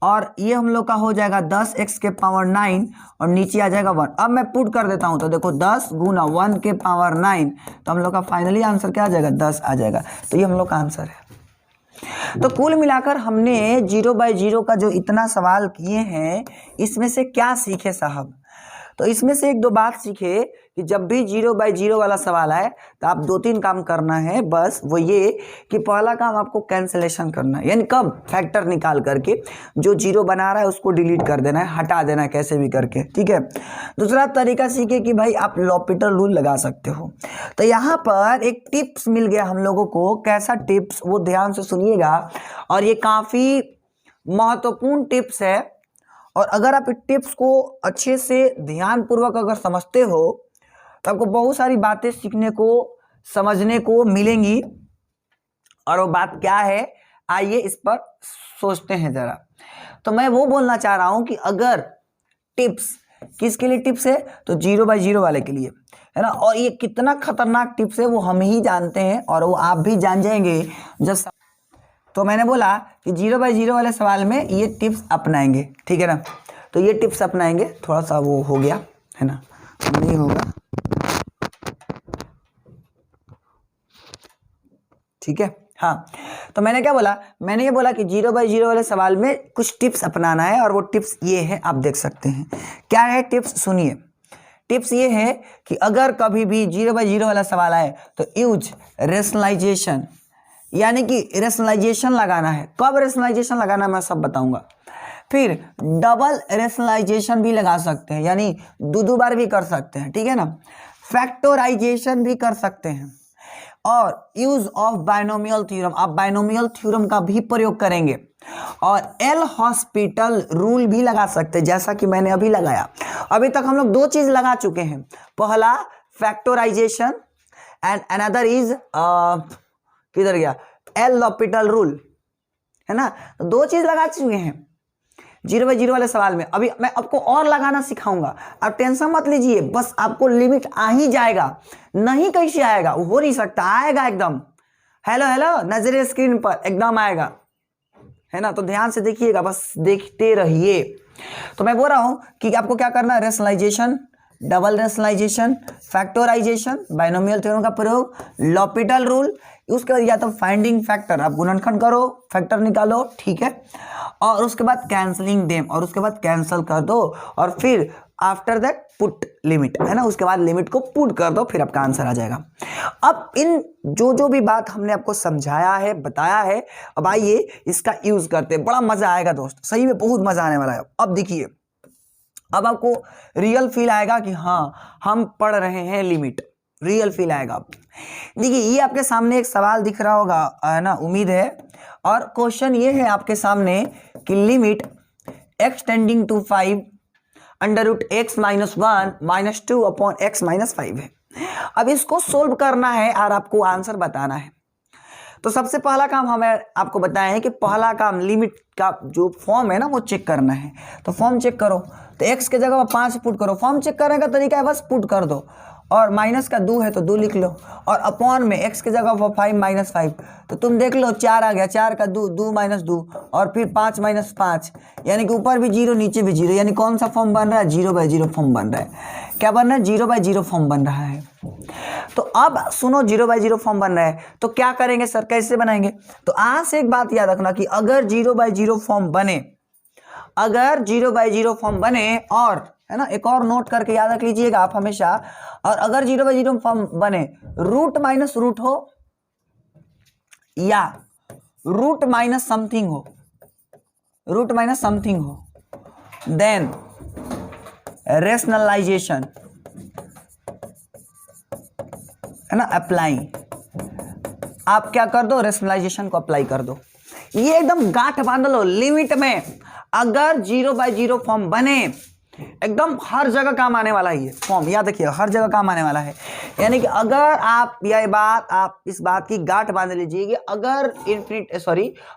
S1: और ये हम लोग का हो जाएगा 10x के पावर 9 और नीचे आ जाएगा 1। अब मैं पुट कर देता हूं तो देखो 10 गुना 1 के पावर 9, तो हम लोग का फाइनली आंसर क्या आ जाएगा 10 आ जाएगा। तो ये हम लोग का आंसर है। तो कुल मिलाकर हमने 0/0 का जो इतना सवाल किए हैं इसमें से क्या सीखे साहब? तो इसमें से 1-2 बात सीखे कि जब भी 0/0 वाला सवाल आए तो आप 2-3 काम करना है। बस वो ये कि पहला काम आपको कैंसिलेशन करना है, यानी कब फैक्टर निकाल करके जो 0 बना रहा है उसको डिलीट कर देना है, हटा देना है कैसे भी करके। ठीक है। दूसरा तरीका सीखे कि भाई आप लॉपिटल रूल लगा सकते हो। तो यहाँ पर एक टिप्स मिल गया हम लोगों को। कैसा टिप्स, वो ध्यान से सुनिएगा और ये काफ़ी महत्वपूर्ण टिप्स है। और अगर आप इस टिप्स को अच्छे से ध्यानपूर्वक अगर समझते हो तो आपको बहुत सारी बातें सीखने को समझने को मिलेंगी। और वो बात क्या है, आइए इस पर सोचते हैं जरा। तो मैं वो बोलना चाह रहा हूं कि अगर टिप्स किसके लिए टिप्स है, तो 0/0 वाले के लिए, है ना। और ये कितना खतरनाक टिप्स है वो हम ही जानते हैं और वो आप भी जान जाएंगे जब। तो मैंने बोला कि 0/0 वाले सवाल में ये टिप्स अपनाएंगे। ठीक है ना। तो ये टिप्स अपनाएंगे, थोड़ा सा वो हो गया है ना, नहीं होगा, ठीक है। हाँ, तो मैंने क्या बोला, मैंने ये बोला कि 0/0 वाले सवाल में कुछ टिप्स अपनाना है, और वो टिप्स ये है, आप देख सकते हैं क्या है टिप्स, सुनिए। टिप्स ये है कि अगर कभी भी 0/0 वाला सवाल आए तो यूज रेशनलाइजेशन, यानी कि रेशनलाइजेशन लगाना है। कब रेशनलाइजेशन लगाना है मैं सब बताऊंगा। फिर डबल रेशनलाइजेशन भी लगा सकते हैं, यानी दो बार भी कर सकते हैं, ठीक है ना। फैक्टराइजेशन भी कर सकते हैं, और यूज ऑफ बाइनोमियल थ्योरम, आप बाइनोमियल थ्योरम का भी प्रयोग करेंगे, और एल हॉस्पिटल रूल भी लगा सकते हैं, जैसा कि मैंने अभी लगाया। अभी तक हम लोग दो चीज लगा चुके हैं, पहला फैक्टराइजेशन एंड अनदर इज किधर गया, एल हॉस्पिटल रूल, है ना। तो दो चीज लगा चुके हैं 0/0 वाले सवाल में। अभी मैं आपको और लगाना सिखाऊंगा, आप टेंशन मत लीजिए, बस आपको लिमिट आ ही जाएगा। नहीं कैसे आएगा, वो हो नहीं सकता, आएगा एकदम। हेलो हेलो, नजरे स्क्रीन पर एकदम आएगा, है ना। तो ध्यान से देखिएगा, बस देखते रहिए। तो मैं बोल रहा हूं कि आपको क्या करना है, rationalization, double rationalization, factorization, binomial theorem का प्रयोग, लॉपिटल रूल, उसके बाद या तो फाइंडिंग फैक्टर, आप गुणनखंड करो, फैक्टर निकालो, ठीक है, और उसके बाद कैंसलिंग देम, और उसके बाद कैंसल कर दो, और फिर आफ्टर दैट पुट लिमिट, है ना, उसके बाद लिमिट को पुट कर दो, फिर आपका आंसर आ जाएगा। अब इन जो भी बात हमने आपको समझाया है, बताया है, अब आइए इसका यूज करते हैं, बड़ा मजा आएगा दोस्त, सही में बहुत मजा आने वाला है। अब देखिए, अब आपको रियल फील आएगा कि हाँ हम पढ़ रहे हैं लिमिट, रियल फील आएगा। देखिए, ये आपके सामने एक सवाल दिख रहा होगा, है ना, उम्मीद है। और क्वेश्चन ये है आपके सामने कि limit x tending to 5 √x - 1 - 2 upon x - 5 है। अब इसको सोल्व करना है और आपको आंसर बताना है। तो सबसे पहला काम हमें आपको बताया है कि पहला काम लिमिट का जो फॉर्म है ना वो चेक करना है। तो फॉर्म चेक करो, तो x के जगह 5 पुट करो। फॉर्म चेक करने का तरीका है बस पुट कर दो, और माइनस का 2 है तो 2 लिख लो, और अपॉन में x के जगह 5 - 5, तो तुम देख लो 4 आ गया, 4 का 2, 2 - 2, और फिर 5 - 5, यानी कि ऊपर भी 0 नीचे भी 0, यानी कौन सा फॉर्म बन रहा है, 0/0 फॉर्म बन रहा है। क्या बन रहा है, 0/0 फॉर्म बन रहा है। तो अब सुनो, 0/0 फॉर्म बन रहा है तो क्या करेंगे सर, कैसे बनाएंगे। तो आज से एक बात याद रखना कि अगर 0/0 फॉर्म बने, अगर 0/0 फॉर्म बने, और है ना, एक और नोट करके याद रख लीजिएगा आप हमेशा, और अगर 0/0 फॉर्म बने, रूट माइनस रूट हो या रूट माइनस समथिंग हो, रूट माइनस समथिंग हो, देन रेशनलाइजेशन, है ना, अप्लाई, आप क्या कर दो, रेशनलाइजेशन को अप्लाई कर दो। ये एकदम गांठ बांध लो लिमिट में। अगर 0/0 फॉर्म बने, एकदम हर जगह काम आने वाला है ये फॉर्म, याद रखिए हर जगह काम आने वाला है। यानी कि अगर आप यह बात, आप इस बात की गांठ बांध लीजिए कि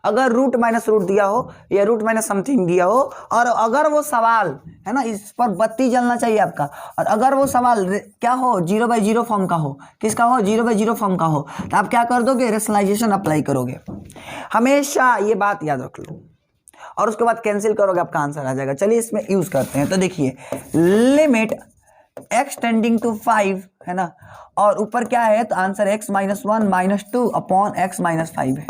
S1: अगर रूट माइनस रूट दिया हो या रूट माइनस समथिंग दिया हो, और अगर वो सवाल, है ना, इस पर बत्ती जलना चाहिए आपका, और अगर वो सवाल क्या हो, 0/0 फॉर्म का हो, किसका हो, 0/0 फॉर्म का हो, तो आप क्या कर दोगे, रेशनलाइजेशन अप्लाई करोगे। हमेशा ये बात याद रख लो, और उसके बाद कैंसिल करोगे, आपका आंसर आ जाएगा। चलिए इसमें यूज करते हैं। तो देखिए, लिमिट x टेंडिंग टू 5, है ना, और ऊपर क्या है, तो आंसर x - 1 - 2 अपॉन x - 5 है।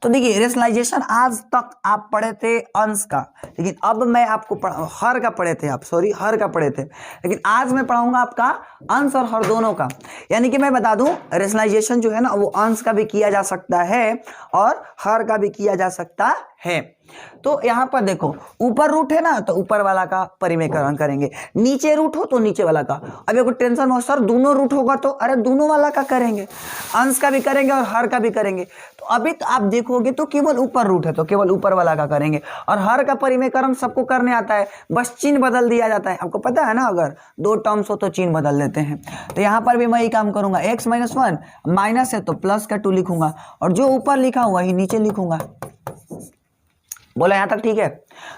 S1: तो देखिए, रेशनलाइजेशन आज तक आप पढ़े थे अंश का, लेकिन अब मैं आपको हर का पढ़े थे आप, सॉरी हर का पढ़े थे, लेकिन आज मैं पढ़ाऊंगा आपका अंश और हर दोनों का। यानी कि मैं बता दूं, रेशनलाइजेशन जो है ना वो अंश का भी किया जा सकता है और हर का भी किया जा सकता है। तो यहाँ पर देखो, ऊपर रूट है ना, तो ऊपर वाला का परिमेयकरण करेंगे, नीचे रूट हो तो नीचे वाला का। अब कोई टेंशन हो सर दोनों रूट होगा तो, अरे दोनों वाला का करेंगे, अंश का भी करेंगे और हर का भी करेंगे। तो अभी तो आप देखोगे तो केवल ऊपर रूट है तो केवल ऊपर वाला का करेंगे, और हर का परिमेयकरण सबको करने आता है, बस चिन्ह बदल दिया जाता है। आपको पता है ना, अगर दो टर्म्स हो तो चिन्ह बदल देते हैं। तो यहाँ पर भी मैं ही काम करूंगा, x - 1 माइनस है तो प्लस का 2 लिखूंगा, और जो ऊपर लिखा हुआ ही नीचे लिखूंगा। बोला यहाँ तक ठीक है।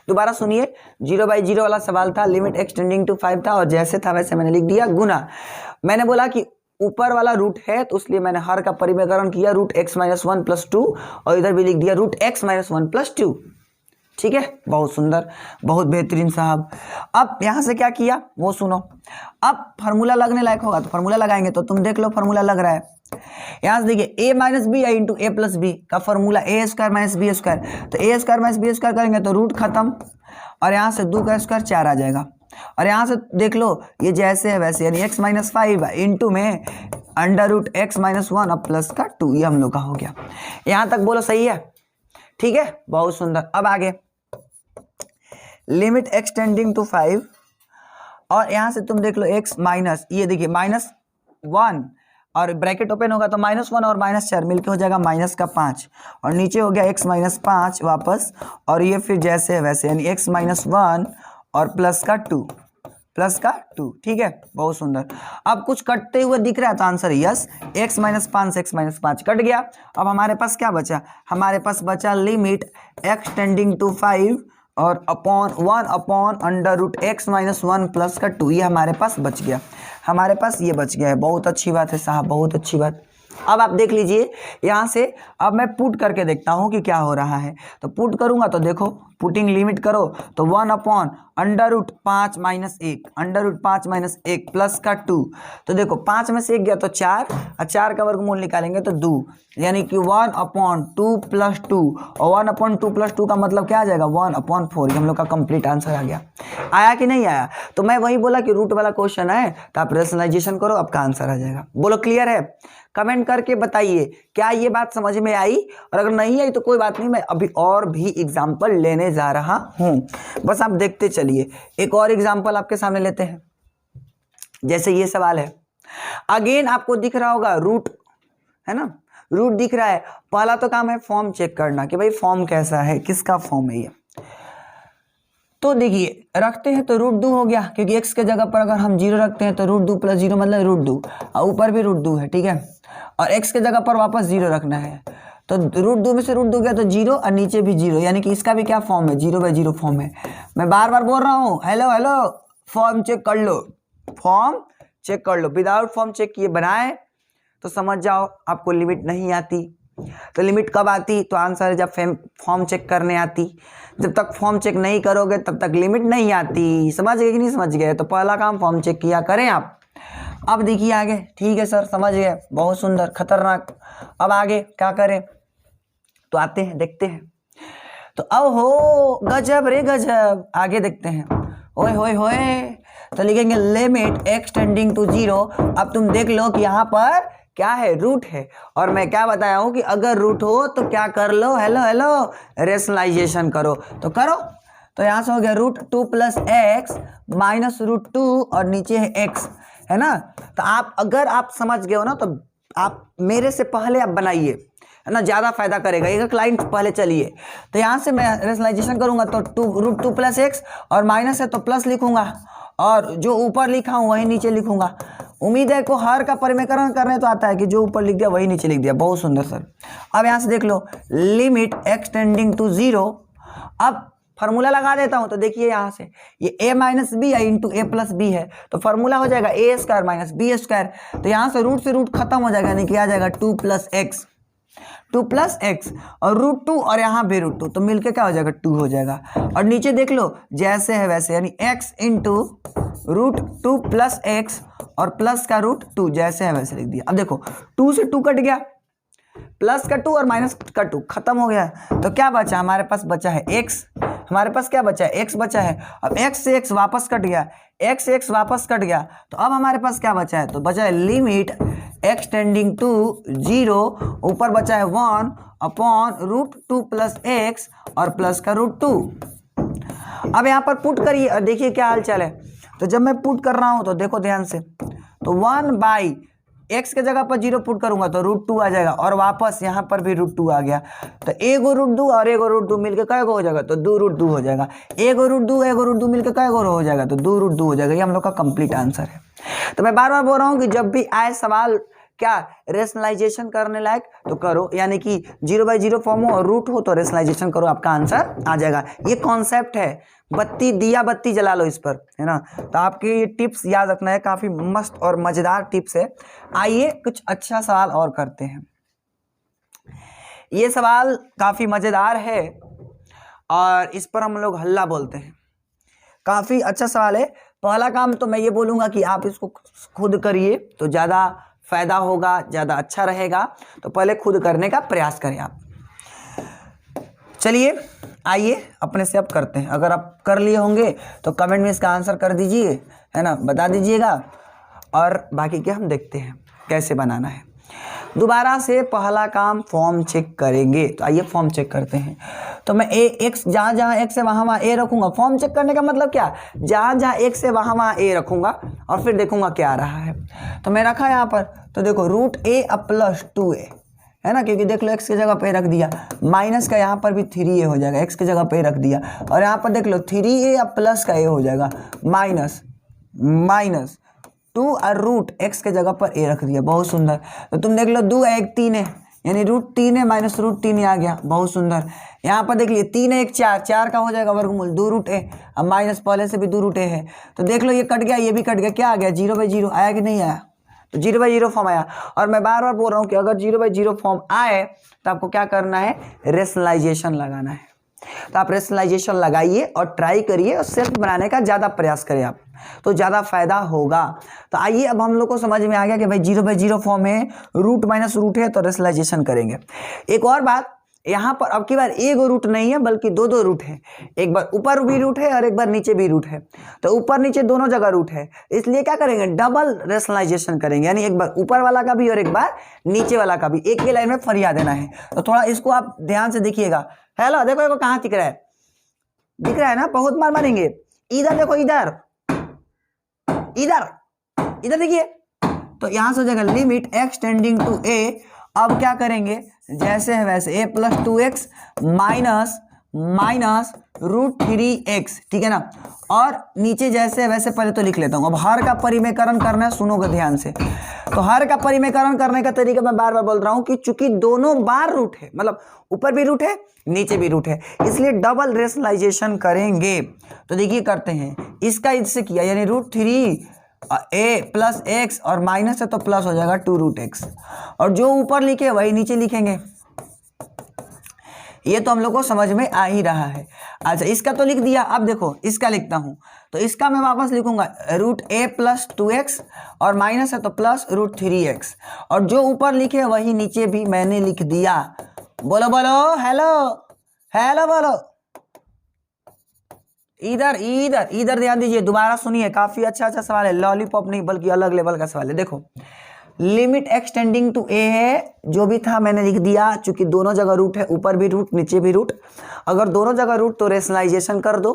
S1: दोबारा सुनिए, 0/0 वाला सवाल था, लिमिट x टेंडिंग टू 5 था, और जैसे था वैसे मैंने लिख दिया गुना। मैंने बोला कि ऊपर वाला रूट है तो इसलिए मैंने हर का परिमेयकरण किया, √x - 1 + 2, और इधर भी लिख दिया √x - 1 + 2। ठीक है, बहुत सुंदर, बहुत बेहतरीन साहब। अब यहाँ से क्या किया वो सुनो। अब फार्मूला लगने लायक होगा तो फार्मूला लगाएंगे, तो तुम देख लो फार्मूला लग रहा है। यहाँ से देखिए a minus B into A plus B का formula A square minus B square, तो A square minus B square करेंगे तो रूट खत्म, और यहाँ से 2 का स्क्वायर 4 आ जाएगा। और यहाँ से देख लो ये जैसे है वैसे, यानी x माइनस 5 इंटू में अंडर रूट एक्स माइनस 1 और प्लस का 2, ये हम लोग का हो गया। यहाँ तक बोलो सही है, ठीक है, बहुत सुंदर। अब आगे लिमिट एक्सटेंडिंग टू 5, और यहाँ से तुम देख लो x माइनस, ये देखिए -1 और ब्रैकेट ओपन होगा तो -1 और -4 मिलके हो जाएगा -5, और नीचे हो गया x माइनस 5 वापस, और ये फिर जैसे है वैसे, यानी x माइनस 1 और प्लस का 2, ठीक है, बहुत सुंदर। अब कुछ कटते हुए दिख रहा है तो आंसर यस, x माइनस 5 से x माइनस 5 कट गया। अब हमारे पास क्या बचा, हमारे पास बचा लिमिट एक्सटेंडिंग टू 5 और upon 1 upon under root x minus 1 plus का 2, ये हमारे पास बच गया, हमारे पास ये बच गया है। बहुत अच्छी बात है साहब, बहुत अच्छी बात। अब आप देख लीजिए यहाँ से, अब मैं पुट करके देखता हूँ कि क्या हो रहा है। तो पुट करूँगा तो देखो, पुटिंग लिमिट करो तो 1 upon under root 5 minus 1, under root 5 minus 1 plus का 2, तो देखो 5 में से 1 गया तो 4, और 4 का वर्गमूल निकालेंगे तो 2, यानी कि 1 अपॉन 2 प्लस 2, और 1 अपॉन 2 प्लस 2 का मतलब क्या आ जाएगा 1 अपॉन 4, ये हम लोग का कंप्लीट आंसर आ गया। आया कि नहीं आया? तो मैं वही बोला कि रूट वाला क्वेश्चन है तो आप रेशनलाइजेशन करो, आपका आंसर आ जाएगा। बोलो क्लियर है? कमेंट करके बताइए क्या ये बात समझ में आई, और अगर नहीं आई तो कोई बात नहीं, मैं अभी और भी एग्जाम्पल लेने जा रहा हूं, बस आप देखते चलिए। एक और एग्जाम्पल आपके सामने लेते हैं, जैसे ये सवाल है। अगेन आपको दिख रहा होगा रूट, है ना, रूट दिख रहा है। पहला तो काम है फॉर्म चेक करना कि भाई फॉर्म कैसा है, किसका फॉर्म है ये। तो देखिए रखते हैं तो √2 हो गया, क्योंकि x के जगह पर अगर हम 0 रखते हैं तो √2 प्लस 0 मतलब √2, और ऊपर भी √2 है, ठीक है, और x के जगह पर वापस 0 रखना है, तो √2 में से √2 गया तो 0, और नीचे भी 0, यानी कि इसका भी क्या फॉर्म है, 0/0 फॉर्म है। मैं बार बार बोल रहा हूँ, हेलो हेलो, फॉर्म चेक कर लो, फॉर्म चेक कर लो। विदाउट फॉर्म चेक किए बनाए तो समझ जाओ आपको लिमिट नहीं आती। तो लिमिट कब आती? तो आंसर है जब फॉर्म चेक करने आती। जब तक फॉर्म चेक नहीं करोगे तब तक लिमिट नहीं आती। समझ गए कि नहीं समझ गए? तो पहला काम फॉर्म चेक किया करें आप। अब देखिए आगे, ठीक है सर समझ गए, बहुत सुंदर, खतरनाक। अब आगे क्या करें? तो आते हैं देखते हैं। तो अब हो गजब रे गजब, आगे देखते हैं। ओए होए होए, तो लिखेंगे लिमिट एक्सटेंडिंग टू 0। अब तुम देख लो कि यहाँ पर क्या है, रूट है, और मैं क्या बताया हूँ कि अगर रूट हो तो क्या कर लो, हेलो हेलो, रेशनलाइजेशन करो। तो करो, तो यहाँ से हो गया √2 प्लस एक्स माइनस √2, और नीचे है x, है ना। तो आप अगर आप समझ गए हो ना तो आप मेरे से पहले आप बनाइए, है ना, ज़्यादा फायदा करेगा। एक लाइन पहले चलिए। तो यहाँ से मैं रेशनलाइजेशन करूँगा तो √2 प्लस एक्स, और माइनस है तो प्लस लिखूंगा, और जो ऊपर लिखा हूँ वही नीचे लिखूंगा। उम्मीद है को हर का परिमेकरण करने तो आता है कि जो ऊपर लिख दिया वही नीचे लिख दिया। बहुत सुंदर सर। अब यहाँ से देख लो लिमिट एक्सटेंडिंग टू 0। अब फार्मूला लगा देता हूँ, तो देखिए यहाँ से ये a minus B into A plus B है, तो फार्मूला हो जाएगा a square minus B square. तो यहाँ से रूट खत्म हो जाएगा, यानी कि आ जाएगा 2 प्लस एक्स, 2 प्लस एक्स और √2, और यहाँ भी √2, तो मिलके क्या हो जाएगा 2 हो जाएगा। और नीचे देख लो जैसे है वैसे, यानी x इंटू √2 प्लस एक्स और प्लस का √2, जैसे है वैसे लिख दिया। अब देखो 2 से 2 कट गया, प्लस का 2 और माइनस का 2 खत्म हो गया, तो क्या बचा हमारे पास? बचा है x। हमारे पास क्या बचा है? x बचा है। अब x से x वापस कट गया, x से x वापस कट गया, तो अब हमारे पास क्या बचा है? तो बचा है लिमिट एक्सटेंडिंग टू 0, ऊपर बचा है 1 अपॉन √2 प्लस एक्स और प्लस का √2। अब यहाँ पर पुट करिए और देखिए क्या हाल चाल है। तो जब मैं पुट कर रहा हूँ तो देखो ध्यान से, तो 1 x के जगह पर 0 पुट करूंगा तो √2 आ जाएगा, और वापस यहाँ पर भी √2 आ गया। तो एगो √2 और एगो √2 मिलके कै गो हो जाएगा? तो 2 √2 हो जाएगा। एगो √2 मिलके कै गो हो जाएगा? तो 2 √2 हो जाएगा। ये हम लोग का कंप्लीट आंसर है। तो मैं बार बार बोल रहा हूँ कि जब भी आए सवाल क्या रेशनलाइजेशन करने लायक तो करो, यानी कि 0/0 फॉर्म हो और रूट हो तो रेशनलाइजेशन करो, आपका आंसर आ जाएगा। ये कॉन्सेप्ट है, बत्ती दिया बत्ती जला लो इस पर, है ना। तो आपके ये टिप्स याद रखना है, काफ़ी मस्त और मज़ेदार टिप्स है। आइए कुछ अच्छा सवाल और करते हैं। ये सवाल काफ़ी मज़ेदार है और इस पर हम लोग हल्ला बोलते हैं। काफ़ी अच्छा सवाल है। पहला काम तो मैं ये बोलूँगा कि आप इसको खुद करिए तो ज़्यादा फायदा होगा, ज़्यादा अच्छा रहेगा। तो पहले खुद करने का प्रयास करें आप। चलिए आइए अपने से अब करते हैं। अगर आप कर लिए होंगे तो कमेंट में इसका आंसर कर दीजिए, है ना, बता दीजिएगा। और बाकी के हम देखते हैं कैसे बनाना है। दोबारा से पहला काम फॉर्म चेक करेंगे। तो आइए फॉर्म चेक करते हैं। तो मैं एक्स जहाँ जहाँ एक्स है वहाँ वहाँ ए रखूँगा। फॉर्म चेक करने का मतलब क्या, जहाँ जहाँ एक्स है वहाँ वहाँ ए रखूँगा और फिर देखूँगा क्या आ रहा है। तो मैं रखा यहाँ पर, तो देखो रूट ए अब प्लस 2a, है ना, क्योंकि देख लो एक्स की जगह पे रख दिया, माइनस का यहाँ पर भी 3a हो जाएगा, एक्स की जगह पे रख दिया। और यहाँ पर देख लो 3a अब प्लस का a हो जाएगा, माइनस माइनस 2 और रूट एक्स के जगह पर a रख दिया। बहुत सुंदर। तो तुम देख लो 2 है 1 3 है, यानी रूट 3 है माइनस रूट 3 आ गया। बहुत सुंदर। यहाँ पर देख लिए 3 है 1 4, 4 का हो जाएगा वर्गमूल 2 रूट a, अब माइनस पहले से भी 2 रूट a है। तो देख लो ये कट गया, ये भी कट गया, क्या आ गया 0/0 आया कि नहीं आया। तो 0/0 फॉर्म आया। और मैं बार बार बोल रहा हूँ कि अगर 0/0 फॉर्म आए तो आपको क्या करना है, रेशनलाइजेशन लगाना है। तो आप रेशनलाइजेशन लगाइए और ट्राई करिए और सेल्फ बनाने का ज़्यादा प्रयास करें आप, तो ज़्यादा फायदा होगा। तो आइए अब हम लोग को समझ में आ गया कि भाई 0/0 फॉर्म है, रूट माइनस रूट है, तो रेशनलाइजेशन करेंगे। एक और बात, यहाँ पर अब की बार एक रूट नहीं है बल्कि दो रूट है। एक बार ऊपर भी रूट है और एक बार नीचे भी रूट है। तो ऊपर नीचे दोनों जगह रूट है, इसलिए क्या करेंगे, डबल रेशनलाइजेशन करेंगे, यानी एक बार ऊपर वाला का भी और एक बार नीचे वाला का भी एक ही लाइन में फरिया देना है। तो थोड़ा इसको आप ध्यान से देखिएगा। हेलो देखो देखो कहाँ दिख रहा है, दिख रहा है ना, बहुत मार मारेंगे। इधर देखो, इधर इधर इधर देखिए। तो यहां से हो जाएगा limit x tending to A. अब क्या करेंगे, जैसे है वैसे a plus 2x minus minus root 3x, ठीक है ना। और नीचे जैसे है वैसे पहले तो लिख लेता हूं। अब हर का परिमेयकरण करना है, सुनोगे ध्यान से। तो हर का परिमेयकरण करने का तरीका मैं बार बार बोल रहा हूं कि चूंकि दोनों बार रूट है, मतलब ऊपर भी रूट है नीचे भी रूट है, इसलिए डबल रेशनलाइजेशन करेंगे। तो देखिए करते हैं, इसका इससे किया यानी रूट 3 a प्लस एक्स और माइनस है तो प्लस हो जाएगा 2 रूट एक्स, और जो ऊपर लिखे वही नीचे लिखेंगे। ये तो हम लोग को समझ में आ ही रहा है। अच्छा इसका तो लिख दिया, अब देखो इसका लिखता हूं। तो इसका मैं वापस लिखूंगा रूट a प्लस 2x और माइनस है तो प्लस रूट 3x, और जो ऊपर लिखे वही नीचे भी मैंने लिख दिया। बोलो बोलो, हेलो हेलो बोलो। इधर इधर इधर ध्यान दीजिए, दोबारा सुनिए, काफी अच्छा सवाल है, लॉलीपॉप नहीं बल्कि अलग लेवल का सवाल है। देखो लिमिट एक्सटेंडिंग टू ए है, जो भी था मैंने लिख दिया, चूंकि दोनों जगह रूट है, ऊपर भी रूट नीचे भी रूट। अगर दोनों जगह रूट तो रेशनलाइजेशन कर दो।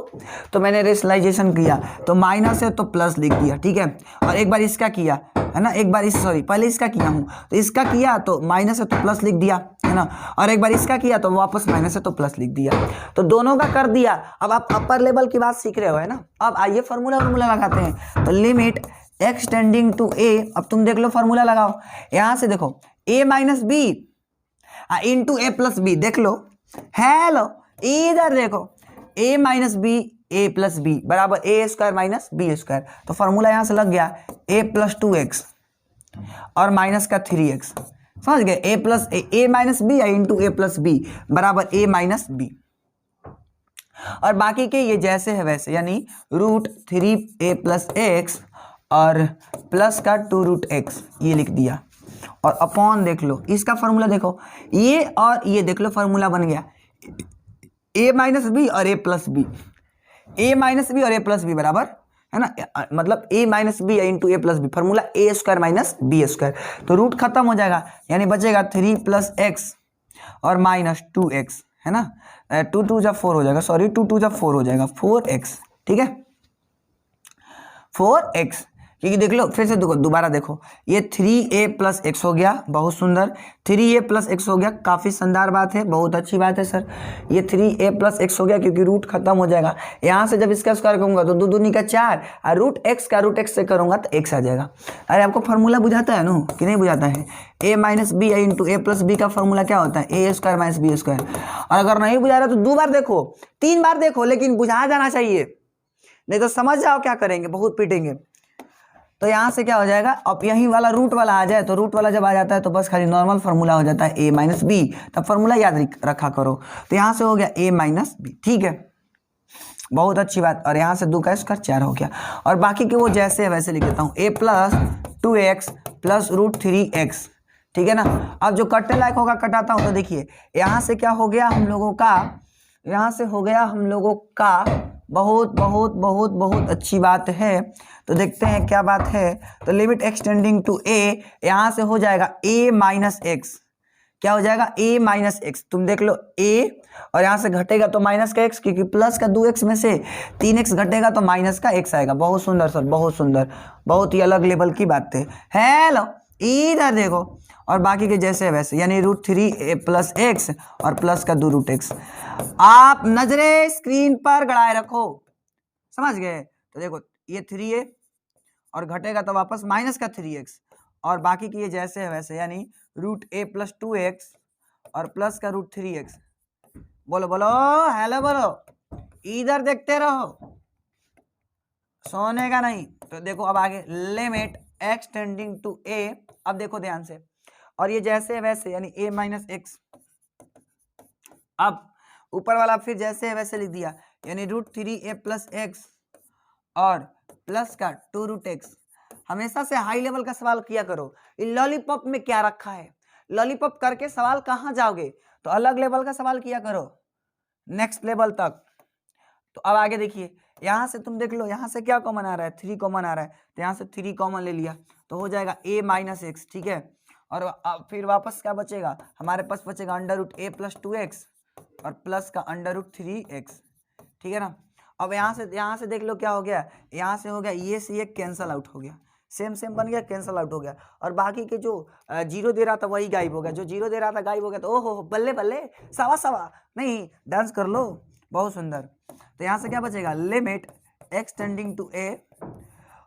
S1: तो मैंने रेशनलाइजेशन किया, तो माइनस है तो प्लस लिख दिया, ठीक है। और एक बार इसका किया है ना, एक बार इस सॉरी पहले इसका किया हूँ, तो इसका किया तो माइनस है तो प्लस लिख दिया, है ना। और एक बार इसका किया तो वापस माइनस है तो प्लस लिख दिया। तो दोनों का कर दिया। अब आप अपर लेवल की बात सीख रहे हो, है ना। अब आइए फॉर्मूला लगाते हैं। तो लिमिट एक्सटेंडिंग टू ए, अब तुम देख लो फॉर्मूला लगाओ। यहां से देखो a minus B into A plus B, देख लो। हेलो इधर देखो a minus B A plus B बराबर A square minus B square. तो फॉर्मूला यहां से लग गया a प्लस 2x और माइनस का 3x, समझ गए। a plus A minus B into A plus B बराबर a माइनस बी। और बाकी के ये जैसे है वैसे, यानी रूट 3a प्लस एक्स और प्लस का 2 रूट एक्स, ये लिख दिया। और अपॉन देख लो, इसका फॉर्मूला देखो, ये और ये देख लो, फॉर्मूला बन गया a माइनस बी और a plus B, a minus B और a प्लस बी बराबर, है ना, मतलब a minus B into A plus B, formula a square minus B square. तो रूट खत्म हो जाएगा, यानी बचेगा 3 प्लस एक्स और माइनस 2x, है ना। 2 2 जा 4 हो जाएगा, सॉरी 2 2 जा 4 हो जाएगा, 4x, ठीक है 4x। क्योंकि देख लो फिर से दोबारा देखो, ये 3a प्लस एक्स हो गया, बहुत सुंदर। 3a प्लस एक्स हो गया, काफ़ी शानदार बात है, बहुत अच्छी बात है सर। ये 3a प्लस एक्स हो गया क्योंकि रूट खत्म हो जाएगा। यहाँ से जब इसका स्क्वायर करूंगा तो 2 दूनी का 4 और रूट एक्स से करूंगा तो x आ जाएगा। अरे आपको फॉर्मूला बुझाता है ना कि नहीं बुझाता है। a minus B into A plus B का फॉर्मूला क्या होता है, A square minus B square. और अगर नहीं बुझा रहा तो 2 बार देखो 3 बार देखो, लेकिन बुझा जाना चाहिए, नहीं तो समझ जाओ क्या करेंगे, बहुत पीटेंगे। तो यहाँ से क्या हो जाएगा, अब यही वाला रूट वाला आ जाए, तो रूट वाला जब आ जाता है तो बस खाली नॉर्मल फार्मूला हो जाता है a माइनस बी, तब फार्मूला याद रखा करो। तो यहाँ से हो गया a माइनस बी, ठीक है, बहुत अच्छी बात। और यहाँ से 2 का स्क्वायर 4 हो गया, और बाकी के वो जैसे है वैसे लिख देता हूँ, a plus 2x plus root 3x, ठीक है ना। अब जो कटने लायक होगा कटाता हूँ, तो देखिए यहाँ से क्या हो गया हम लोगों का, यहाँ से हो गया हम लोगों का, बहुत बहुत बहुत बहुत अच्छी बात है। तो देखते हैं क्या बात है, तो लिमिट एक्सटेंडिंग टू a, यहाँ से हो जाएगा a माइनस एक्स, क्या हो जाएगा a माइनस एक्स, तुम देख लो a, और यहाँ से घटेगा तो माइनस का x, क्योंकि प्लस का 2x में से 3x घटेगा तो माइनस का x आएगा। बहुत सुंदर सर, बहुत सुंदर, बहुत ही अलग लेवल की बात है। हेलो इधर देखो, और बाकी के जैसे वैसे, यानी रूट 3 प्लस एक्स और प्लस का 2 रूट एक्स। आप नजरे स्क्रीन पर गड़ाए रखो, समझ गए। तो देखो ये 3a और घटेगा तो वापस माइनस का 3x, और बाकी की ये जैसे है वैसे, यानी रूट a प्लस 2x और प्लस का रूट 3x। बोलो बोलो हेलो बोलो, इधर देखते रहो, सोने का नहीं। तो देखो अब आगे लिमिट एक्सटेंडिंग टू a, अब देखो ध्यान से, और ये जैसे है वैसे, यानी a माइनस एक्स। अब ऊपर वाला फिर जैसे है वैसे लिख दिया, यानी रूट 3a प्लस एक्स और प्लस का 2 रूट एक्स। हमेशा से हाई लेवल का सवाल किया करो, लॉलीपॉप में क्या रखा है, लॉलीपॉप करके सवाल कहाँ जाओगे, तो अलग लेवल का सवाल किया करो, नेक्स्ट लेवल तक। तो अब आगे देखिए, यहाँ से तुम देख लो, यहाँ से क्या कॉमन आ रहा है, 3 कॉमन आ रहा है, तो यहाँ से 3 कॉमन ले लिया, तो हो जाएगा a माइनस एक्स, ठीक है। और फिर वापस क्या बचेगा हमारे पास, बचेगा under root a plus 2x और प्लस का अंडर रूट 3x, ठीक है ना। अब यहाँ से देख लो क्या हो गया, यहाँ से हो गया ये से ये कैंसल आउट हो गया, सेम सेम बन गया, कैंसल आउट हो गया। और बाकी के जो जीरो दे रहा था वही गायब हो गया, जो जीरो दे रहा था गायब हो गया। तो ओहो बल्ले बल्ले, सवा सवा नहीं, डांस कर लो, बहुत सुंदर। तो यहाँ से क्या बचेगा, लिमिट एक्सटेंडिंग टू a,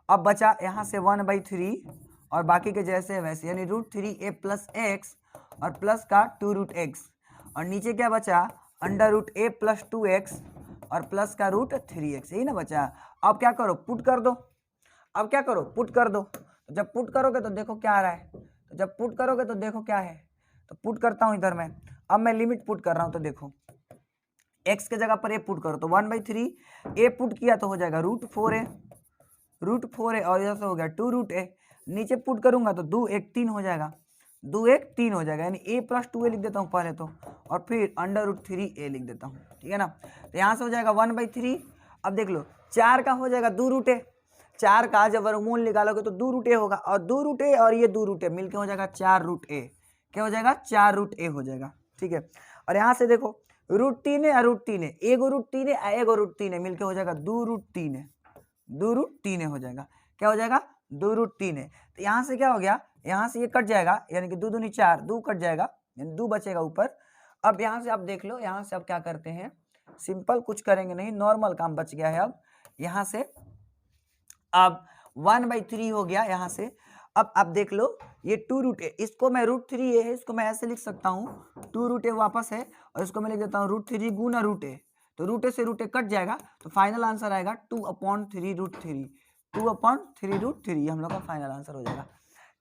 S1: अब बचा यहाँ से 1/3 और बाकी के जैसे वैसे, यानी रूट 3a प्लस एक्स और प्लस का 2 रूट एक्स, और नीचे क्या बचा, under root a plus 2x और प्लस का रूट 3x, यही ना बचा। अब क्या करो, पुट कर दो, अब क्या करो, पुट कर दो। तो जब पुट करोगे तो देखो क्या आ रहा है, तो जब पुट करोगे तो देखो क्या है, तो पुट करता हूँ इधर मैं। अब मैं लिमिट पुट कर रहा हूँ, तो देखो x के जगह पर a पुट करो, तो 1/3 a पुट किया तो हो जाएगा रूट 4a, और इधर से हो गया 2 रूट a, नीचे पुट करूंगा तो 2 1 3 हो जाएगा, 2 1 3 हो जाएगा, यानी a प्लस 2a लिख देता हूँ पहले तो, और फिर अंडर रूट 3a लिख देता हूँ, ठीक है ना। तो यहाँ से हो जाएगा 1/3। अब देख लो 4 का हो जाएगा 2 रूट a, 4 का जब वर्गमूल निकालोगे तो 2 रूट a होगा, और 2 रूट a और ये 2 रूट a मिलके हो जाएगा 4 रूट a, क्या हो जाएगा 4 रूट a हो जाएगा, ठीक है। और यहाँ से देखो रूट 3 है और रूट 3 है, एगो रूट 3 है एगो रूट 3 है, मिलके हो जाएगा 2 रूट 3 है, 2 रूट 3 है हो जाएगा, क्या हो जाएगा 2 रूट 3 है। तो यहाँ से क्या हो गया, यहाँ से ये कट जाएगा, यानी कि 2 दूनी 4, 2 कट जाएगा, यानी 2 बचेगा ऊपर। अब यहाँ से आप देख लो, यहाँ से अब क्या करते हैं, सिंपल कुछ करेंगे नहीं, नॉर्मल काम बच गया है। अब यहाँ से अब 1/3 हो गया यहाँ से। अब आप देख लो ये 2 रूट a, इसको मैं रूट 3a है, इसको मैं ऐसे लिख सकता हूँ, 2 रूट a वापस है, और इसको मैं लिख देता हूँ रूट 3 गुना रूट a, तो रूट a से रूट a कट जाएगा, तो फाइनल आंसर आएगा 2/3 रूट 3, 2/3 रूट 3, ये हम लोग का फाइनल आंसर हो जाएगा।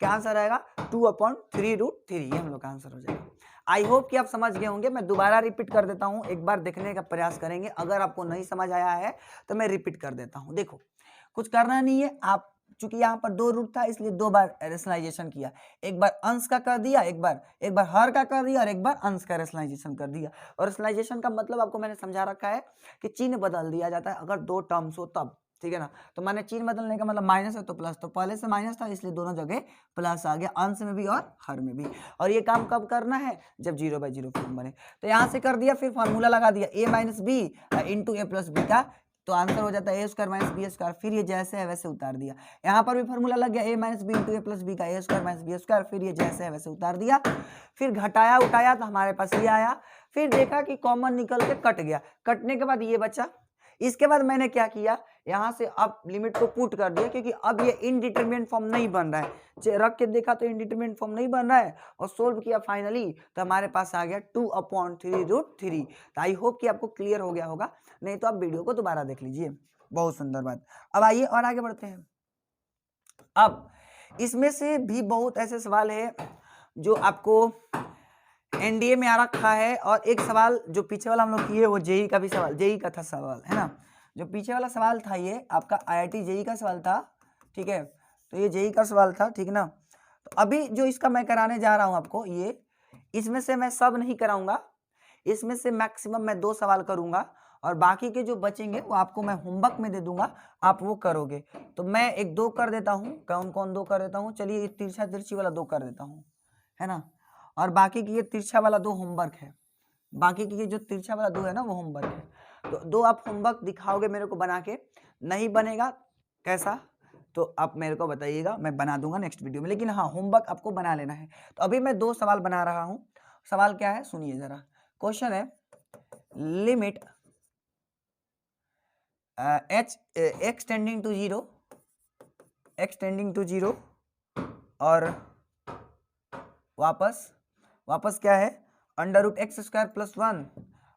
S1: क्या आंसर आएगा, 2/3 रूट 3, ये हम लोग का आंसर हो जाएगा। आई होप कि आप समझ गए होंगे। मैं दोबारा रिपीट कर देता हूँ, एक बार देखने का प्रयास करेंगे, अगर आपको नहीं समझ आया है तो मैं रिपीट कर देता हूँ। देखो कुछ करना नहीं है, आप चूंकि यहाँ पर 2 रूट था इसलिए 2 बार रेशनलाइजेशन किया, एक बार अंश का कर दिया, एक बार हर का कर दिया, और एक बार अंश का रेशनलाइजेशन कर दिया। और रेशनलाइजेशन का मतलब आपको मैंने समझा रखा है कि चिन्ह बदल दिया जाता है अगर 2 टर्म्स हो तब, ठीक है ना। तो मैंने चिन्ह बदलने का मतलब माइनस है तो प्लस, तो पहले से माइनस था इसलिए दोनों जगह प्लस आ गया, अंश में भी और हर में भी। और ये काम कब करना है, जब 0/0 फॉर्म बने। तो यहाँ से कर दिया, फिर फार्मूला लगा दिया a minus B into a plus B का, तो आंसर हो जाता है a square minus B square, फिर ये जैसे है वैसे उतार दिया। यहाँ पर भी फार्मूला लग गया a minus B into a plus B का, a square minus B square, फिर ये जैसे है वैसे उतार दिया। फिर घटाया उठाया तो हमारे पास ये आया, फिर देखा कि कॉमन निकल के कट गया, कटने के बाद ये बचा। इसके बाद मैंने क्या किया, यहाँ से अब लिमिट को पुट कर दिया, क्योंकि अब ये इनडिटरमिनेट फॉर्म नहीं बन रहा है, रख के देखा तो इनडिटरमिनेट फॉर्म नहीं बन रहा है, और सोल्व किया फाइनली तो हमारे पास आ गया 2/3 रूट 3। तो आई होप कि आपको क्लियर हो गया होगा, नहीं तो आप वीडियो को दोबारा देख लीजिए। बहुत सुंदर बात। अब आइए और आगे बढ़ते हैं। अब इसमें से भी बहुत ऐसे सवाल है जो आपको एनडीए में आ रखा है, और एक सवाल जो पीछे वाला हम लोग किए वो जेई का भी सवाल, जेई का था सवाल, है ना। जो पीछे वाला सवाल था ये आपका आईआईटी जेई का सवाल था, ठीक है। तो ये जेई का सवाल था, ठीक ना। तो अभी जो इसका मैं कराने जा रहा हूँ आपको, ये इसमें से मैं सब नहीं कराऊंगा, इसमें से मैक्सिमम मैं 2 सवाल करूंगा, और बाकी के जो बचेंगे वो आपको मैं होमवर्क में दे दूंगा, आप वो करोगे। तो मैं 1-2 कर देता हूँ, कौन कौन 2 कर देता हूँ, चलिए ये तिरछा तिरछी वाला 2 कर देता हूँ, है ना। और बाकी की ये तिरछा वाला 2 होमवर्क है, बाकी की ये जो तिरछा वाला 2 है ना वो होमवर्क है। तो 2 आप होमवर्क दिखाओगे मेरे को बना के, नहीं बनेगा कैसा तो आप मेरे को बताइएगा, मैं बना दूंगा नेक्स्ट वीडियो में, लेकिन हाँ होमवर्क आपको बना लेना है। तो अभी मैं 2 सवाल बना रहा हूँ। सवाल क्या है सुनिए जरा। क्वेश्चन है limit x tending to zero और वापस क्या है √x² + 1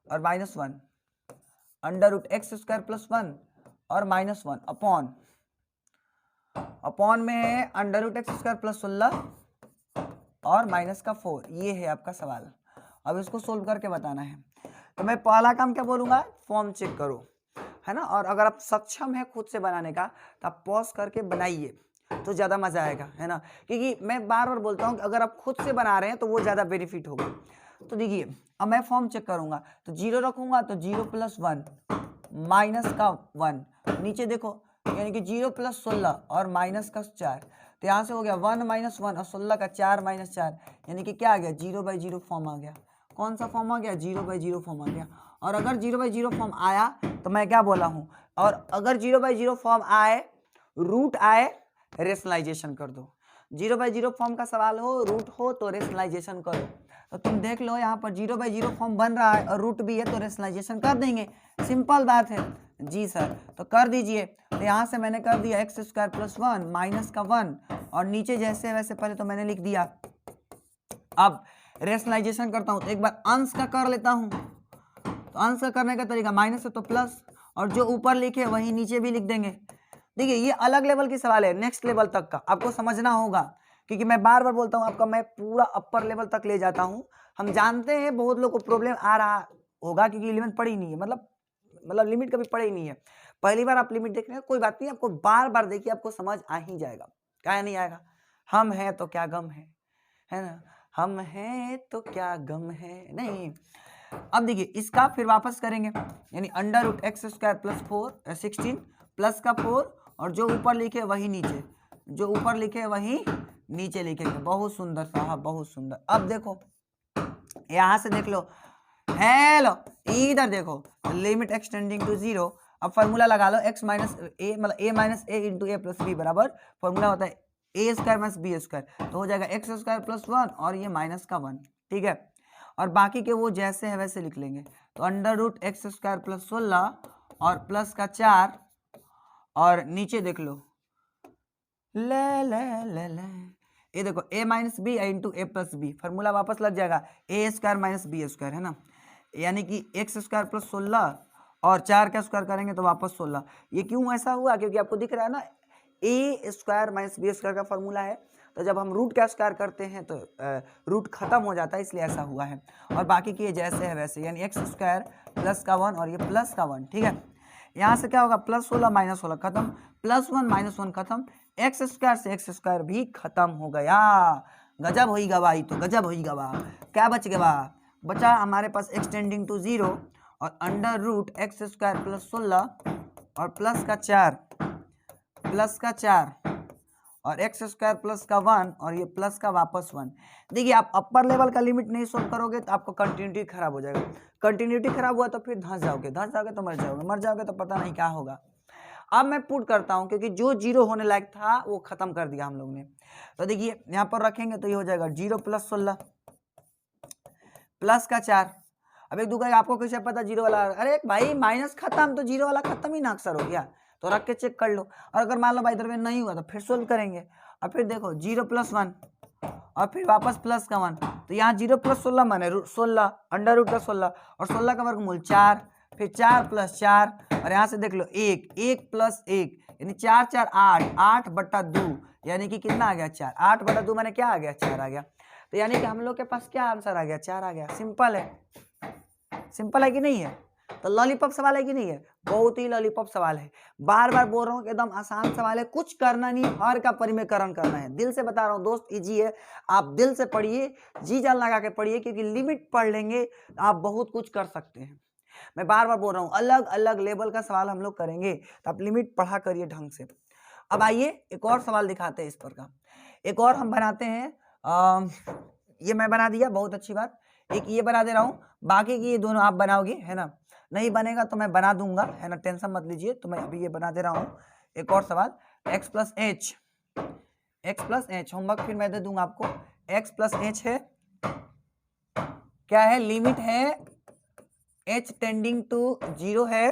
S1: और -1, √x² + 1 और -1 अपॉन में है √x² + 16 और -4। ये है आपका सवाल। अब इसको सोल्व करके बताना है। तो मैं पहला काम क्या बोलूंगा, फॉर्म चेक करो, है ना। और अगर आप सक्षम है खुद से बनाने का तो आप पॉज करके बनाइए तो ज़्यादा मज़ा आएगा, है ना। क्योंकि मैं बार बार बोलता हूँ कि अगर आप खुद से बना रहे हैं तो वो ज़्यादा बेनिफिट होगा। तो देखिए अब मैं फॉर्म चेक करूँगा, तो 0 रखूँगा तो 0 + 1 -1, नीचे देखो यानी कि 0 + 16 और -4, तो यहाँ से हो गया 1 - 1 और 16 का 4 - 4, यानी कि क्या आ गया 0/0 फॉर्म आ गया। कौन सा फॉर्म आ गया 0/0 फॉर्म आ गया। और अगर 0/0 फॉर्म आया तो मैं क्या बोला हूँ, और अगर 0/0 फॉर्म आए, रूट आए, रेशनलाइजेशन कर दो। 0/0 फॉर्म का सवाल हो, रूट हो तो रेशनलाइजेशन करो। तो तुम देख लो यहाँ पर 0/0 फॉर्म बन रहा है और रूट भी है तो रेशनलाइजेशन कर देंगे, सिंपल बात है। जी सर, तो कर दीजिए। तो यहाँ से मैंने कर दिया x² + 1 -1 और नीचे जैसे वैसे पहले तो मैंने लिख दिया। अब रेशनलाइजेशन करता हूँ तो एक बार अंश का कर लेता हूँ। तो अंश का करने का तरीका माइनस है तो प्लस, और जो ऊपर लिखे वही नीचे भी लिख देंगे। देखिए ये अलग लेवल की सवाल है, नेक्स्ट लेवल तक का आपको समझना होगा, क्योंकि मैं बार बार बोलता हूँ आपका मैं पूरा अपर लेवल तक ले जाता हूँ। हम जानते हैं बहुत लोग को प्रॉब्लम आ रहा होगा क्योंकि लिमिट पढ़ी नहीं है, मतलब लिमिट कभी पढ़ी नहीं है, पहली बार आप लिमिट देख रहे हैं, कोई बात नहीं, आपको बार बार देखिए आपको समझ आ ही जाएगा। क्या नहीं आएगा, हम हैं तो क्या गम है ना, हम हैं तो क्या गम है नहीं। अब देखिए इसका फिर वापस करेंगे, यानी √x² + 4 16 प्लस का 4 और जो ऊपर लिखे वही नीचे, जो ऊपर लिखे वही नीचे लिखेंगे। बहुत सुंदर साहब, बहुत सुंदर। अब देखो यहां से देख लो, हेलो इधर देखो लिमिट x टेंडिंग टू 0। अब फॉर्मूला लगा लो x - a मतलब a - a × a + b बराबर फॉर्मूला होता है a² - b², तो हो जाएगा x² + 1 और ये -1, ठीक है। और बाकी के वो जैसे है वैसे लिख लेंगे। तो √x² + 16 और प्लस का 4 और नीचे देख लो ले ले ले ले, ये देखो a - b × a + b, formula वापस लग जाएगा a² - b², है ना। यानी कि x² + 16 और 4 का स्क्वायर करेंगे तो वापस 16। ये क्यों ऐसा हुआ, क्योंकि आपको दिख रहा है ना a² - b² का फॉर्मूला है, तो जब हम रूट का स्क्वायर करते हैं तो रूट खत्म हो जाता है, इसलिए ऐसा हुआ है। और बाकी की जैसे है वैसे, यानी x² प्लस का 1 और ये प्लस का 1, ठीक है। यहाँ से क्या होगा +16 -16 खत्म, +1 -1 खत्म, x² से x² भी खत्म हो गया। गजब होई गवाही, तो गजब होई गवा। क्या बच गया, बचा हमारे पास x टेंडिंग टू 0 और √x² + 16 और प्लस का 4 और x² प्लस का 1 और ये प्लस का वापस 1। देखिए आप अपर लेवल का लिमिट नहीं सोल्व करोगे तो आपको कंटिन्यूटी खराब हो जाएगा, कंटिन्यूटी खराब हुआ तो फिर धंस जाओगे तो मर जाओगे तो पता नहीं क्या होगा। अब मैं पुट करता हूं, क्योंकि जो 0 होने लायक था वो खत्म कर दिया हम लोग ने। तो देखिए यहाँ पर रखेंगे तो ये हो जाएगा 0 + 16 प्लस का 4। अब एक दूसरा आपको कैसे पता 0 वाला, अरे भाई माइनस खत्म तो 0 वाला खत्म ही ना अक्सर हो गया, तो रख के चेक कर लो। और अगर मान लो भाई इधर में नहीं हुआ तो फिर सोल्व करेंगे। और फिर देखो 0 + 1 और फिर वापस प्लस का 1, तो यहाँ 0 + 16 माने 16 √16 और 16 का वर्गमूल 4, फिर 4 + 4 और यहाँ से देख लो 1, 1 + 1 यानी 4 4 8, 8/2 यानी कि कितना आ गया 4, 8/2 माने क्या आ गया 4 आ गया। तो यानी कि हम लोग के पास क्या आंसर आ गया 4 आ गया। सिंपल है, सिंपल है कि नहीं है? तो लॉलीपॉप सवाल है कि नहीं है? बहुत ही लॉलीपॉप सवाल है। बार बार बोल रहा हूँ कि एकदम आसान सवाल है, कुछ करना नहीं, हर का परिमेयकरण करना है। दिल से बता रहा हूँ दोस्त, इजी है, आप दिल से पढ़िए, जी जान लगा के पढ़िए, क्योंकि लिमिट पढ़ लेंगे आप बहुत कुछ कर सकते हैं। मैं बार बार बोल रहा हूँ अलग अलग लेवल का सवाल हम लोग करेंगे, तो आप लिमिट पढ़ा करिए ढंग से। अब आइए एक और सवाल दिखाते हैं इस पर का। एक और हम बनाते हैं, ये मैं बना दिया, बहुत अच्छी बात। एक ये बना दे रहा हूँ, बाकी की ये दोनों आप बनाओगे, है ना? नहीं बनेगा तो मैं बना दूंगा, है ना, टेंशन मत लीजिए। तो मैं अभी ये बना दे रहा हूँ एक और सवाल, x + h होमवर्क फिर मैं दे दूंगा आपको। x + h है, क्या है, लिमिट है h टेंडिंग टू 0 है,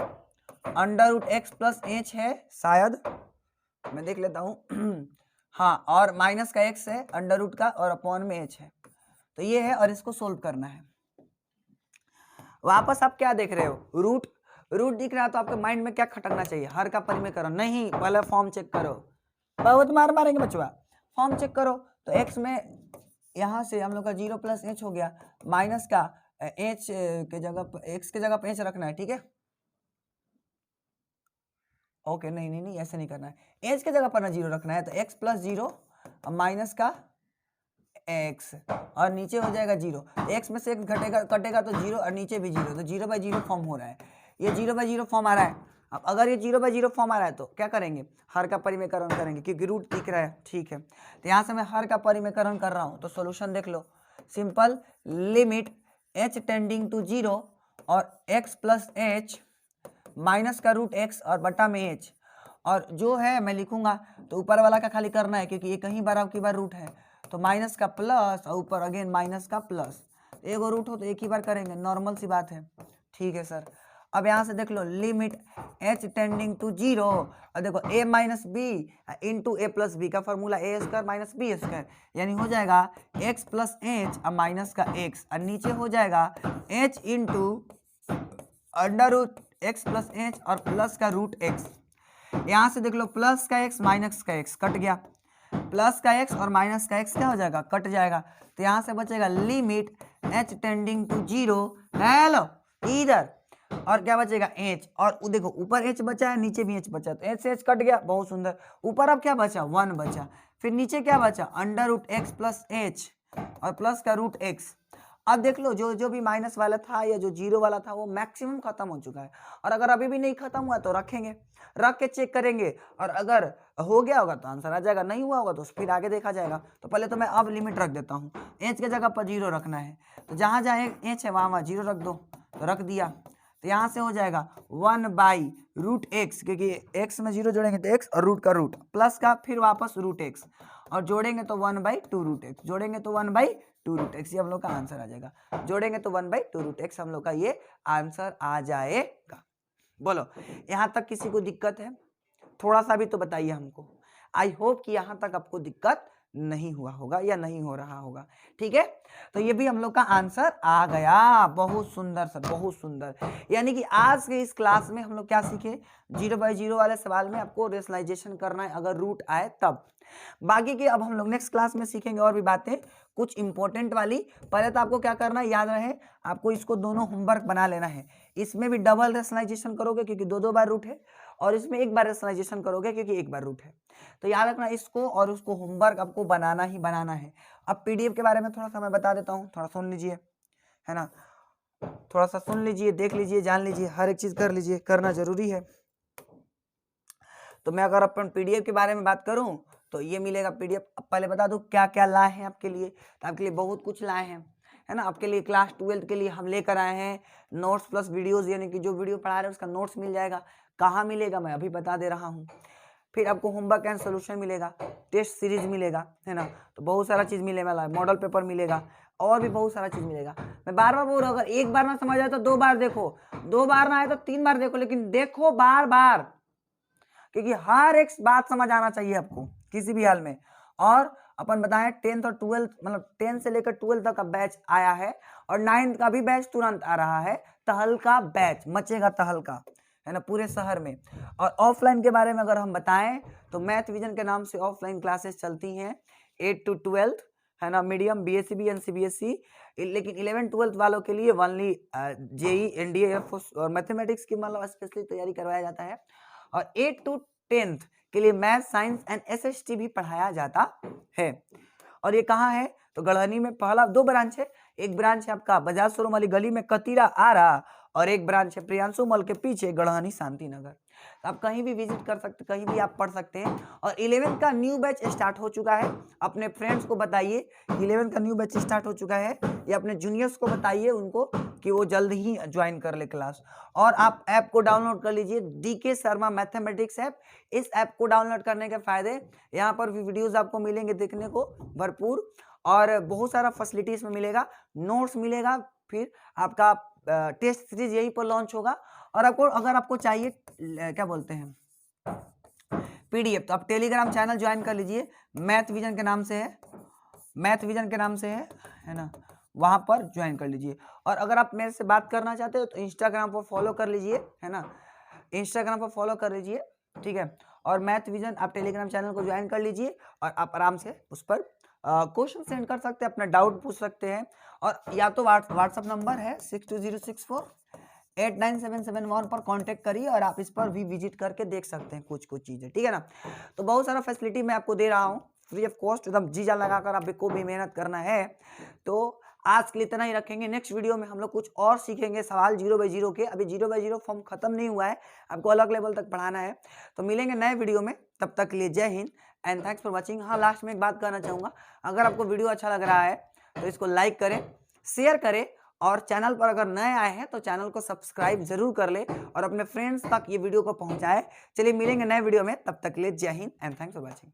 S1: √x + h है शायद, मैं देख लेता हूँ हाँ, और माइनस का x है √ का और अपॉन में h है। तो ये है और इसको सोल्व करना है। वापस आप क्या देख रहे हो, रूट दिख रहा है, तो आपके माइंड में क्या खटकना चाहिए, हर का परिमेयकरण। नहीं, पहले फॉर्म चेक करो, बहुत मारेंगे बचवा, फॉर्म चेक करो। तो x में यहाँ से हम लोग का 0 + h हो गया, माइनस का h के जगह x के जगह पे h रखना है, ठीक है। ओके, नहीं ऐसे नहीं करना है, h के जगह पर ना 0 रखना है। तो x + 0 माइनस का x और नीचे हो जाएगा 0। x में से x कटेगा तो 0 और नीचे भी 0, तो 0/0 फॉर्म हो रहा है, ये 0/0 फॉर्म आ रहा है। अब अगर ये 0/0 फॉर्म आ रहा है तो क्या करेंगे, हर का परिमेयकरण करेंगे, क्योंकि रूट दिख रहा है, ठीक है। तो यहाँ से मैं हर का परिमेयकरण कर रहा हूँ, तो सोल्यूशन देख लो, simple, limit h tending to 0 और x + h माइनस का √x और बटा में h, और जो है मैं लिखूंगा तो ऊपर वाला का खाली करना है, क्योंकि ये कहीं बार आपकी बार रूट है, तो माइनस का प्लस और ऊपर अगेन माइनस का प्लस। एक और रूट हो तो एक ही बार करेंगे, नॉर्मल सी बात है, ठीक है सर। अब यहाँ से देख लो, लिमिट h टेंडिंग टू 0 और देखो a - b into a + b का फॉर्मूला a² - b², यानी हो जाएगा x + h और माइनस का x और नीचे हो जाएगा h इंटू √x + h और प्लस का √x। यहाँ से देख लो, प्लस का x माइनस का x कट गया, प्लस का x और माइनस का x क्या हो जाएगा, कट जाएगा। तो यहाँ से बचेगा limit h tending to 0, hello इधर, और क्या बचेगा h, और देखो ऊपर h बचा है, नीचे भी h बचा है, तो h से h कट गया, बहुत सुंदर। ऊपर अब क्या बचा, 1 बचा, फिर नीचे क्या बचा, √x + h और प्लस का √x। अब देख लो, जो भी माइनस वाला था या जो 0 वाला था वो मैक्सिमम खत्म हो चुका है, और अगर अभी भी नहीं खत्म हुआ तो रखेंगे, रख के चेक करेंगे, और अगर हो गया होगा तो आंसर आ जाएगा, नहीं हुआ होगा तो फिर आगे देखा जाएगा। तो पहले तो मैं अब लिमिट रख देता हूँ, h के जगह पर 0 रखना है, तो जहाँ जहाँ h है वहाँ 0 रख दो, तो रख दिया। तो यहाँ से हो जाएगा 1/√x, क्योंकि x में 0 जोड़ेंगे तो x और रूट का रूट, प्लस का फिर वापस √x, और जोड़ेंगे तो 1/2√x, जोड़ेंगे तो 1/2√x, ये हम लोग का आंसर आ जाएगा। जोड़ेंगे तो 1/2√x हम लोग का ये आंसर आ जाएगा। बोलो, यहाँ तक किसी को दिक्कत है? थोड़ा सा भी तो बताइए हमको। आई होप कि यहाँ तक आपको दिक्कत नहीं हुआ होगा या नहीं हो रहा होगा, ठीक है। तो ये भी हम लोग का आंसर आ गया, बहुत सुंदर सर, बहुत सुंदर। यानी कि आज के इस क्लास में हम लोग क्या सीखे, 0/0 वाले सवाल में आपको रेशनलाइजेशन करना है अगर रूट आए तब। बाकी के अब हम लोग नेक्स्ट क्लास में सीखेंगे और भी बातें कुछ इंपॉर्टेंट वाली। पहले तो आपको क्या करना है, याद रहे, आपको इसको दोनों होमवर्क बना लेना है। इसमें भी डबल रेशनलाइजेशन करोगे क्योंकि 2 बार रूट है, और इसमें एक बार रेशनलाइजेशन करोगे क्योंकि एक बार रूट है। तो याद रखना, इसको और उसको होमवर्क आपको बनाना ही बनाना है। अब पीडीएफ के बारे में थोड़ा सा मैं बता देता हूँ, थोड़ा सुन लीजिए, है ना, थोड़ा सा सुन लीजिए, देख लीजिए, जान लीजिए, हर एक चीज कर लीजिए, करना जरूरी है। तो मैं अगर अपन पीडीएफ के बारे में बात करूं तो ये मिलेगा पीडीएफ। अब पहले बता दूं क्या क्या लाए हैं आपके लिए, तो आपके लिए बहुत कुछ लाए हैं, है ना। आपके लिए क्लास 12 के लिए हम लेकर आए हैं नोट्स प्लस वीडियोस, यानी कि जो वीडियो पढ़ा रहे हैं उसका नोट्स मिल जाएगा। कहाँ मिलेगा मैं अभी बता दे रहा हूँ। फिर आपको होमवर्क एंड सोल्यूशन मिलेगा, टेस्ट सीरीज मिलेगा, है ना, तो बहुत सारा चीज मिलने वाला है, मॉडल पेपर मिलेगा, और भी बहुत सारा चीज मिलेगा। मैं बार बार बोल रहा हूँ, अगर एक बार ना समझ आए तो 2 बार देखो, 2 बार ना आए तो 3 बार देखो, लेकिन देखो बार बार, क्योंकि हर एक बात समझ आना चाहिए आपको किसी भी हाल में। और अपन बताएं 10th और 12th, मतलब 10 से लेकर 12 तक का बैच आया है, और 9th का भी बैच तुरंत आ रहा है, तहलका बैच, मचेगा तहलका, है ना, पूरे शहर में। और ऑफलाइन के बारे में अगर हम बताएं तो मैथ विजन के नाम से ऑफलाइन क्लासेस चलती हैं 8 to 12, है ना, मीडियम BSc and CBSE, लेकिन 11-12 वालों के लिए ओनली JEE, NDA, एयरफोर्स और मैथमेटिक्स की मतलब स्पेशली तैयारी करवाया जाता है। और 8 to 10th के लिए मैथ, साइंस एंड SST भी पढ़ाया जाता है। और ये कहाँ है? तो गढ़हनी में पहला 2 ब्रांच है, एक ब्रांच है आपका बजाज शोरूम वाली गली में कतीरा आ रहा, और एक ब्रांच है प्रियांशु मॉल के पीछे गढ़हनी शांति नगर। तो आप कहीं भी विजिट कर सकते, कहीं भी आप पढ़ सकते हैं। और 11th का न्यू बैच स्टार्ट हो चुका है, अपने फ्रेंड्स को बताइए 11th का न्यू बैच स्टार्ट हो चुका है, या अपने जूनियर्स को बताइए उनको कि वो जल्द ही ज्वाइन कर ले क्लास। और आप ऐप को डाउनलोड कर लीजिए, DK शर्मा मैथमेटिक्स ऐप। इस ऐप को डाउनलोड करने के फायदे, यहाँ पर भी वीडियोस आपको मिलेंगे देखने को भरपूर, और बहुत सारा फैसिलिटीज में मिलेगा, नोट्स मिलेगा, फिर आपका टेस्ट सीरीज यहीं पर लॉन्च होगा। और आपको अगर आपको चाहिए क्या बोलते हैं PDF, तो आप टेलीग्राम चैनल ज्वाइन कर लीजिए, मैथ विजन के नाम से है, मैथ विजन के नाम से है ना, वहां पर ज्वाइन कर लीजिए। और अगर आप मेरे से बात करना चाहते हो तो इंस्टाग्राम पर फॉलो कर लीजिए, है ना, इंस्टाग्राम पर फॉलो कर लीजिए, ठीक है। और मैथ विजन आप टेलीग्राम चैनल को ज्वाइन कर लीजिए, और आप आराम से उस पर क्वेश्चन सेंड कर सकते हैं, अपना डाउट पूछ सकते हैं। और या तो व्हाट्सअप नंबर है 6206489771 पर कांटेक्ट करिए, और आप इस पर भी विजिट करके देख सकते हैं कुछ चीजें, ठीक है ना। तो बहुत सारा फैसिलिटी मैं आपको दे रहा हूँ फ्री ऑफ कॉस्ट, एकदम जीजा लगाकर आपको भी मेहनत करना है। तो आज के लिए इतना ही रखेंगे, नेक्स्ट वीडियो में हम लोग कुछ और सीखेंगे सवाल 0/0 के। अभी 0/0 फॉर्म खत्म नहीं हुआ है, आपको अलग लेवल तक पढ़ाना है। तो मिलेंगे नए वीडियो में, तब तक के लिए जय Hind and thanks for watching. हाँ, लास्ट में एक बात कहना चाहूँगा, अगर आपको वीडियो अच्छा लग रहा है तो इसको लाइक करें, शेयर करें, और चैनल पर अगर नए आए हैं तो चैनल को सब्सक्राइब जरूर कर ले, और अपने फ्रेंड्स तक ये वीडियो को पहुँचाए। चलिए मिलेंगे नए वीडियो में, तब तक के लिए जय Hind and thanks for watching.